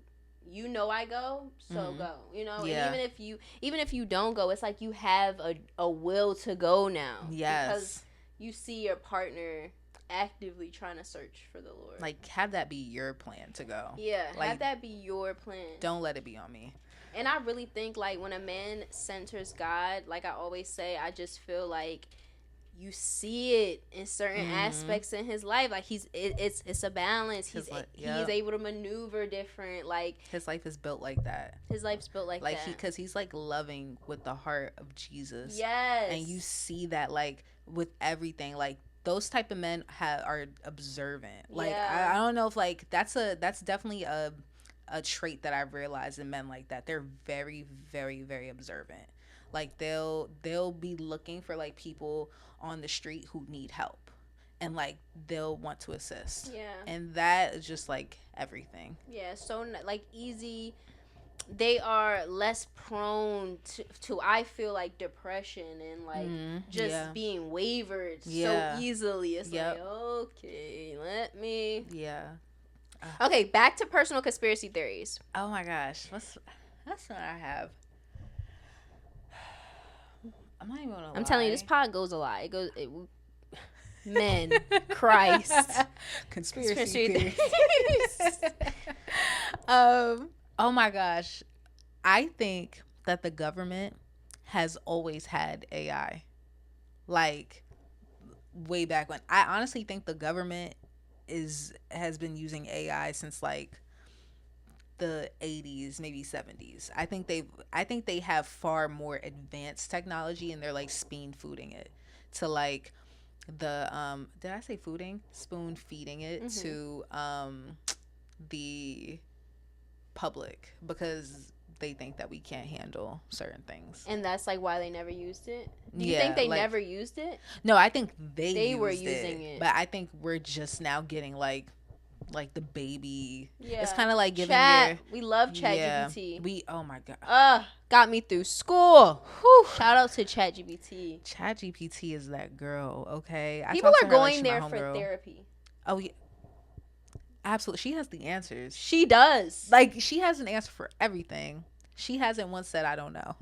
Speaker 1: you know I go, so go. You know,
Speaker 2: Yeah.
Speaker 1: and even if you don't go, it's like you have a will to go now.
Speaker 2: Yes.
Speaker 1: Because you see your partner actively trying to search for the Lord.
Speaker 2: Like have that be your plan to go.
Speaker 1: Yeah,
Speaker 2: like,
Speaker 1: have that be your plan.
Speaker 2: Don't let it be on me.
Speaker 1: And I really think like when a man centers God, like I always say, I just feel like you see it in certain aspects in his life. Like it's a balance. He's able to maneuver different. Like
Speaker 2: his life is built like that.
Speaker 1: His life's built like that.
Speaker 2: Because he's like loving with the heart of Jesus.
Speaker 1: Yes.
Speaker 2: And you see that like with everything. Like those type of men are observant. Like I don't know if like that's definitely a trait that I've realized in men like that. They're very, very, very observant. Like they'll be looking for like people on the street who need help, and like they'll want to assist.
Speaker 1: Yeah.
Speaker 2: And that is just like everything.
Speaker 1: Yeah. So like easy. They are less prone to I feel like depression and like just being wavered so easily. It's like, okay, let me.
Speaker 2: Yeah.
Speaker 1: Okay, back to personal conspiracy theories.
Speaker 2: Oh my gosh, that's what I have. I'm not even gonna lie.
Speaker 1: I'm telling you, this pod goes a lot. Men, Christ,
Speaker 2: conspiracy theories. Oh my gosh, I think that the government has always had AI, like way back when. I honestly think the government has been using AI since like the 80s, maybe 70s. I think they have far more advanced technology, and they're like spoon feeding it to like the did I say fooding? Spoon feeding it to the public, because they think that we can't handle certain things.
Speaker 1: And that's like why they never used it? Do you think they never used it?
Speaker 2: No, I think they
Speaker 1: were using it.
Speaker 2: But I think we're just now getting like the baby.
Speaker 1: Yeah.
Speaker 2: It's kind of like giving
Speaker 1: we love ChatGPT.
Speaker 2: Oh my god.
Speaker 1: Got me through school. Whew. Shout out to ChatGPT.
Speaker 2: ChatGPT is that girl, okay?
Speaker 1: People are going there for therapy.
Speaker 2: Oh yeah. Absolutely. She has the answers.
Speaker 1: She does.
Speaker 2: Like, she has an answer for everything. She hasn't once said, I don't know.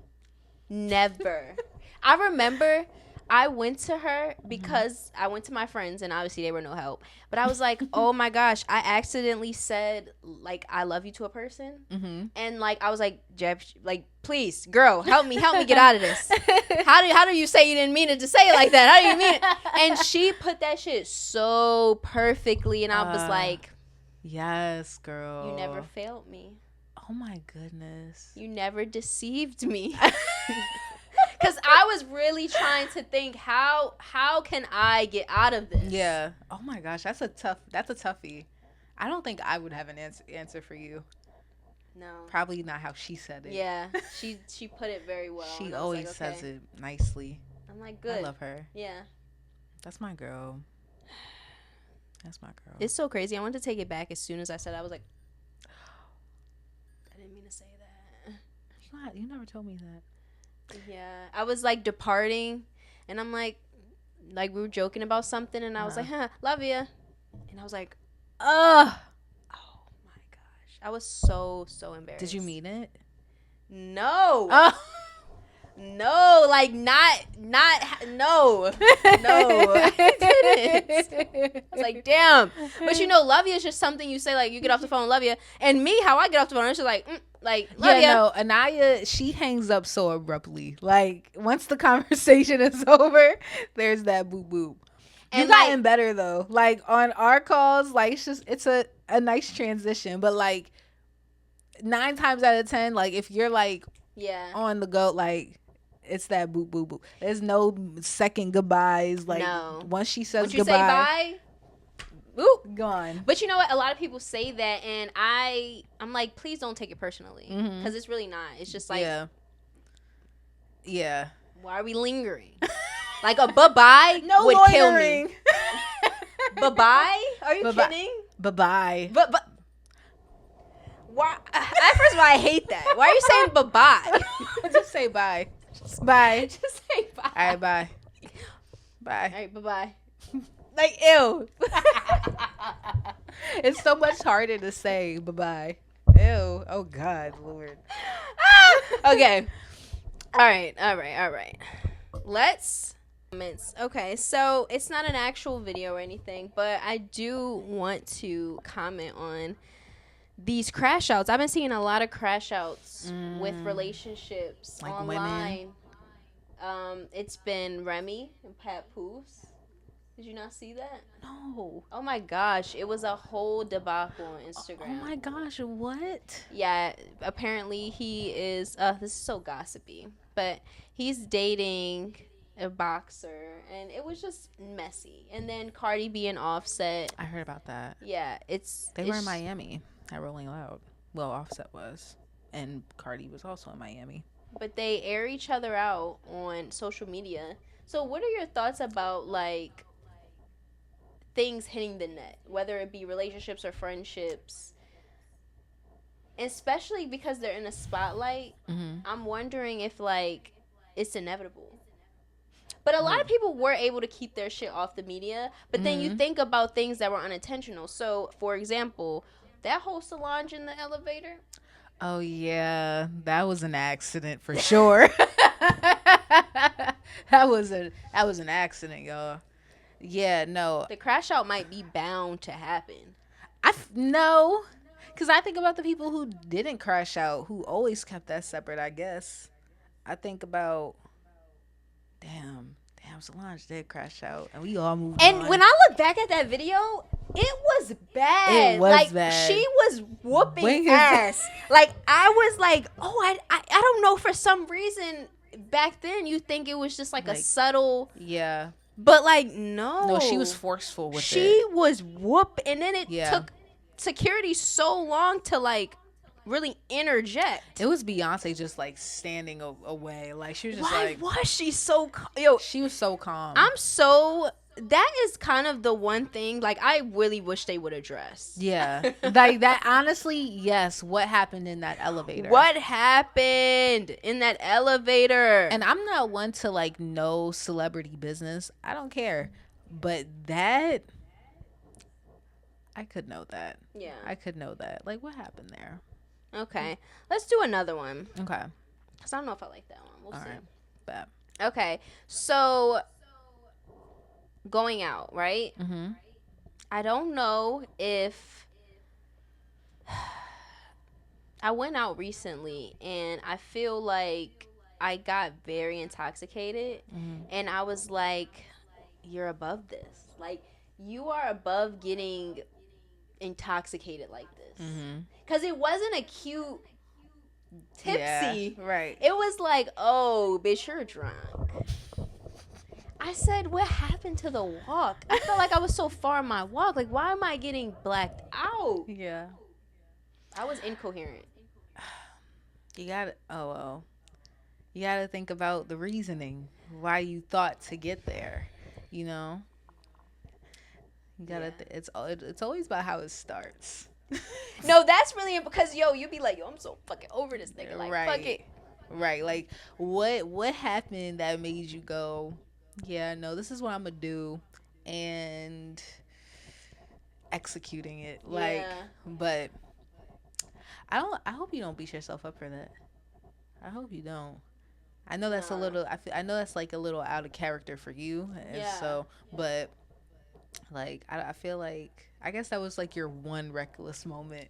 Speaker 1: Never. I remember I went to her because I went to my friends, and obviously they were no help. But I was like, oh my gosh, I accidentally said, like, I love you to a person. And, like, I was like, Jeb, like, please, girl, help me get out of this. How do you say you didn't mean it to say it like that? How do you mean it? And she put that shit so perfectly, and I was like,
Speaker 2: yes, girl.
Speaker 1: You never failed me.
Speaker 2: Oh my goodness.
Speaker 1: You never deceived me. Because I was really trying to think, how can I get out of this?
Speaker 2: Yeah. Oh my gosh, that's a toughie. I don't think I would have an answer for you.
Speaker 1: No.
Speaker 2: Probably not how she said it.
Speaker 1: Yeah. She put it very well.
Speaker 2: She always says it nicely.
Speaker 1: I'm like, good.
Speaker 2: I love her.
Speaker 1: Yeah.
Speaker 2: That's my girl. That's my girl.
Speaker 1: It's so crazy. I wanted to take it back as soon as I said it. I was like, I didn't mean to say that.
Speaker 2: You never told me that.
Speaker 1: Yeah. I was like departing, and I'm like we were joking about something, and I was like, love ya. And I was like, oh my gosh. I was so embarrassed.
Speaker 2: Did you mean it?
Speaker 1: No. No, like not no. I didn't. I was like, damn. But you know, love you is just something you say, like, you get off the phone, love you. And me, how I get off the phone, it's just like love you.
Speaker 2: No, Anaya, she hangs up so abruptly. Like, once the conversation is over, there's that boop boop. You gotten better though. Like on our calls, like it's a nice transition. But like 9 times out of 10, like if you're like on the go, like it's that boop boop boop. There's no second goodbyes. Like once she says goodbye,
Speaker 1: say bye, Ooh.
Speaker 2: Go on.
Speaker 1: But you know what? A lot of people say that, and I'm like, please don't take it personally, because it's really not. It's just like,
Speaker 2: yeah.
Speaker 1: why are we lingering? Like a bye-bye
Speaker 2: No
Speaker 1: would
Speaker 2: loitering.
Speaker 1: kill me. Bye-bye? Are you
Speaker 2: Bye-bye.
Speaker 1: kidding?
Speaker 2: Bye-bye.
Speaker 1: But why? First of all, I hate that. Why are you saying bye-bye?
Speaker 2: Just say bye. Bye.
Speaker 1: Just say bye.
Speaker 2: All right, bye. Bye.
Speaker 1: All right, bye-bye. Like, ew.
Speaker 2: It's so much harder to say bye-bye. Ew. Oh, God, Lord.
Speaker 1: Okay. All right. Let's comments. Okay, so it's not an actual video or anything, but I do want to comment on these crash outs. I've been seeing a lot of crash outs with relationships
Speaker 2: Like
Speaker 1: online. It's been Remy and Pat Poose. Did you not see that?
Speaker 2: No.
Speaker 1: Oh my gosh, it was a whole debacle on Instagram.
Speaker 2: Oh, my gosh. What?
Speaker 1: Yeah, apparently he is this is so gossipy, but he's dating a boxer and it was just messy. And then Cardi B and Offset.
Speaker 2: I heard about that.
Speaker 1: Yeah,
Speaker 2: They were in Miami at Rolling Loud. Well, Offset was. And Cardi was also in Miami.
Speaker 1: But they air each other out on social media. So what are your thoughts about like things hitting the net, whether it be relationships or friendships? Especially because they're in a spotlight, I'm wondering if like it's inevitable. But a lot of people were able to keep their shit off the media. But then you think about things that were unintentional. So, for example, that whole Solange in the elevator.
Speaker 2: Oh, yeah. That was an accident for sure. That was an accident, y'all. Yeah, no.
Speaker 1: The crash out might be bound to happen.
Speaker 2: No. Because I think about the people who didn't crash out, who always kept that separate, I guess. I think about, damn, Solange did crash out, and we all moved on.
Speaker 1: And when I look back at that video, it was bad.
Speaker 2: It was
Speaker 1: like,
Speaker 2: bad.
Speaker 1: She was whooping ass. Like, I was like, oh, I don't know. For some reason, back then, you think it was just like a subtle.
Speaker 2: Yeah.
Speaker 1: But, like, no.
Speaker 2: No, she was forceful with it.
Speaker 1: She was whooping. And then it took security so long to, like, really interject.
Speaker 2: It was Beyonce just like standing away. Like she was just
Speaker 1: Why
Speaker 2: like,
Speaker 1: was she so yo?
Speaker 2: She was so calm.
Speaker 1: That is kind of the one thing. Like I really wish they would address.
Speaker 2: Yeah, like that. Honestly, yes. What happened in that elevator?
Speaker 1: What happened in that elevator?
Speaker 2: And I'm not one to like know celebrity business. I don't care, but that I could know that.
Speaker 1: Yeah,
Speaker 2: I could know that. Like what happened there?
Speaker 1: Okay, let's do another one.
Speaker 2: Okay.
Speaker 1: Cause I don't know if I like that one. We'll see.
Speaker 2: Right. Bet.
Speaker 1: Okay, so going out, right? I don't know if I went out recently and I feel like I got very intoxicated and I was like, you're above this. Like you are above getting intoxicated like this. Because it wasn't a cute tipsy.
Speaker 2: Yeah, right.
Speaker 1: It was like, oh, bitch, you're drunk. I said, what happened to the walk? I felt like I was so far in my walk. Like, why am I getting blacked out?
Speaker 2: Yeah.
Speaker 1: I was incoherent.
Speaker 2: You gotta, you gotta think about the reasoning, why you thought to get there, you know? You gotta, it's always about how it starts.
Speaker 1: No, that's really because you be like, I'm so fucking over this nigga. Like,
Speaker 2: right.
Speaker 1: fuck it.
Speaker 2: Right. Like, what happened that made you go, yeah, no, this is what I'm gonna do, and executing it. Like, but I hope you don't beat yourself up for that. I hope you don't. I know that's a little. I know that's like a little out of character for you. And so, but like, I feel like I guess that was like your one reckless moment.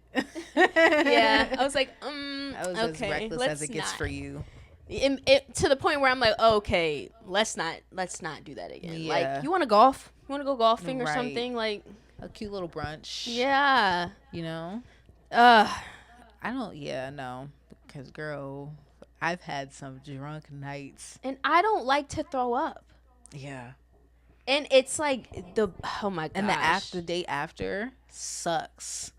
Speaker 1: Yeah, I was like,
Speaker 2: that was
Speaker 1: okay,
Speaker 2: as reckless as it gets for you.
Speaker 1: To the point where I'm like, okay, let's not do that again.
Speaker 2: Yeah.
Speaker 1: Like, you want to golf? You want to go golfing or something? Like
Speaker 2: a cute little brunch.
Speaker 1: Yeah.
Speaker 2: You know. I don't. Yeah. No. Because girl, I've had some drunk nights,
Speaker 1: and I don't like to throw up.
Speaker 2: Yeah.
Speaker 1: And it's like oh my
Speaker 2: And the
Speaker 1: gosh.
Speaker 2: day after sucks.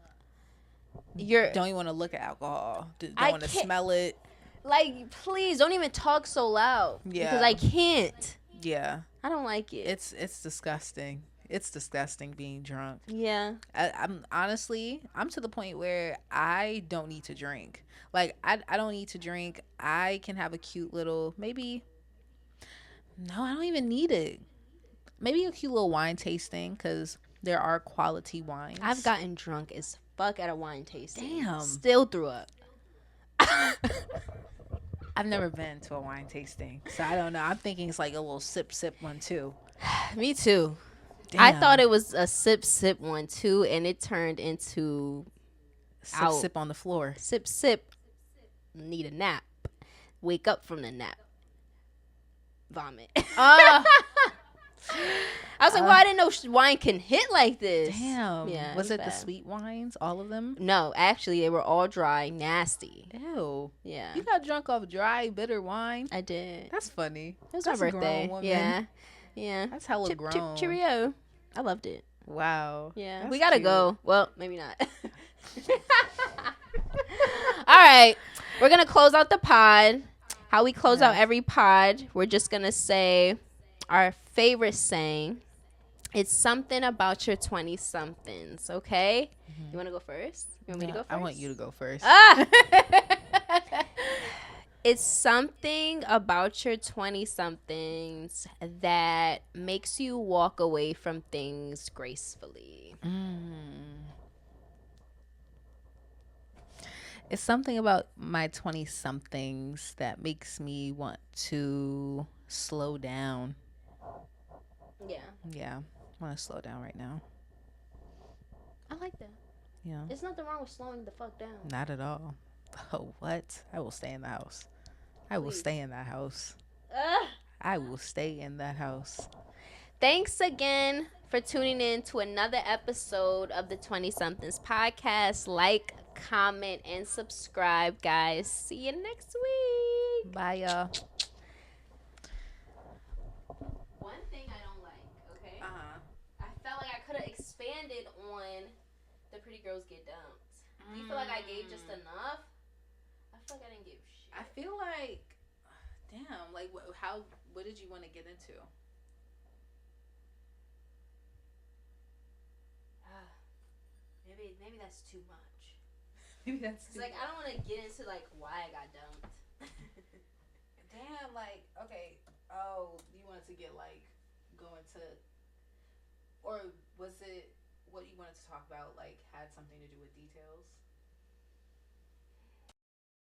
Speaker 1: You're
Speaker 2: Don't even want to look at alcohol.
Speaker 1: I
Speaker 2: Don't want to
Speaker 1: can't
Speaker 2: smell it.
Speaker 1: like please don't even talk so loud because I
Speaker 2: Yeah.
Speaker 1: can't.
Speaker 2: Yeah.
Speaker 1: I don't like it.
Speaker 2: It's disgusting. It's disgusting being drunk.
Speaker 1: Yeah.
Speaker 2: I'm honestly, I'm to the point where I don't need to drink. Like I don't need to drink. I can have a cute little maybe. No, I don't even need it. Maybe a cute little wine tasting because there are quality wines.
Speaker 1: I've gotten drunk as fuck at a wine tasting.
Speaker 2: Damn.
Speaker 1: Still threw up.
Speaker 2: I've never been to a wine tasting, so I don't know. I'm thinking it's like a little sip one too.
Speaker 1: Me too.
Speaker 2: Damn.
Speaker 1: I thought it was a sip one too, and it turned into
Speaker 2: sip on the floor.
Speaker 1: Sip. Need a nap. Wake up from the nap. Vomit. I was like, well, I didn't know wine can hit like this.
Speaker 2: Damn.
Speaker 1: Yeah.
Speaker 2: Was it
Speaker 1: bad.
Speaker 2: the sweet wines? All of them?
Speaker 1: No, actually, they were all dry, nasty.
Speaker 2: Ew.
Speaker 1: Yeah.
Speaker 2: You got drunk off dry, bitter wine?
Speaker 1: I did.
Speaker 2: That's funny.
Speaker 1: It was
Speaker 2: That's
Speaker 1: my
Speaker 2: a grown
Speaker 1: birthday.
Speaker 2: woman.
Speaker 1: Yeah. Yeah.
Speaker 2: That's hella grown.
Speaker 1: Cheerio. I loved it.
Speaker 2: Wow.
Speaker 1: Yeah.
Speaker 2: That's
Speaker 1: we gotta
Speaker 2: cute.
Speaker 1: go. Well, maybe not. All right. We're gonna close out the pod. How we close out every pod, we're just gonna say our favorite saying. It's something about your 20 somethings, okay? Mm-hmm. You wanna go first? You want me to go first?
Speaker 2: I want you to go first.
Speaker 1: It's something about your 20 somethings that makes you walk away from things gracefully.
Speaker 2: It's something about my 20 somethings that makes me want to slow down.
Speaker 1: Yeah.
Speaker 2: Yeah. I want to slow down right now.
Speaker 1: I like that.
Speaker 2: Yeah.
Speaker 1: There's nothing wrong with slowing the fuck down.
Speaker 2: Not at all. Oh, what? I will stay in the house. I will stay in that house. I will stay in that house.
Speaker 1: Thanks again for tuning in to another episode of the 20 Somethings podcast. Like, comment, and subscribe, guys. See you next week.
Speaker 2: Bye, y'all.
Speaker 1: One thing I don't like, okay? I felt like I could have expanded on the Pretty Girls Get Dumped. Do you feel like I gave just enough? I feel like I didn't give shit.
Speaker 2: I feel like, damn, like what did you want to get into?
Speaker 1: Maybe that's too much.
Speaker 2: Maybe that's
Speaker 1: it's like I don't want to get into like why I got dumped.
Speaker 2: Damn, like okay. Oh, you wanted to get like go into, or was it what you wanted to talk about? Like had something to do with details?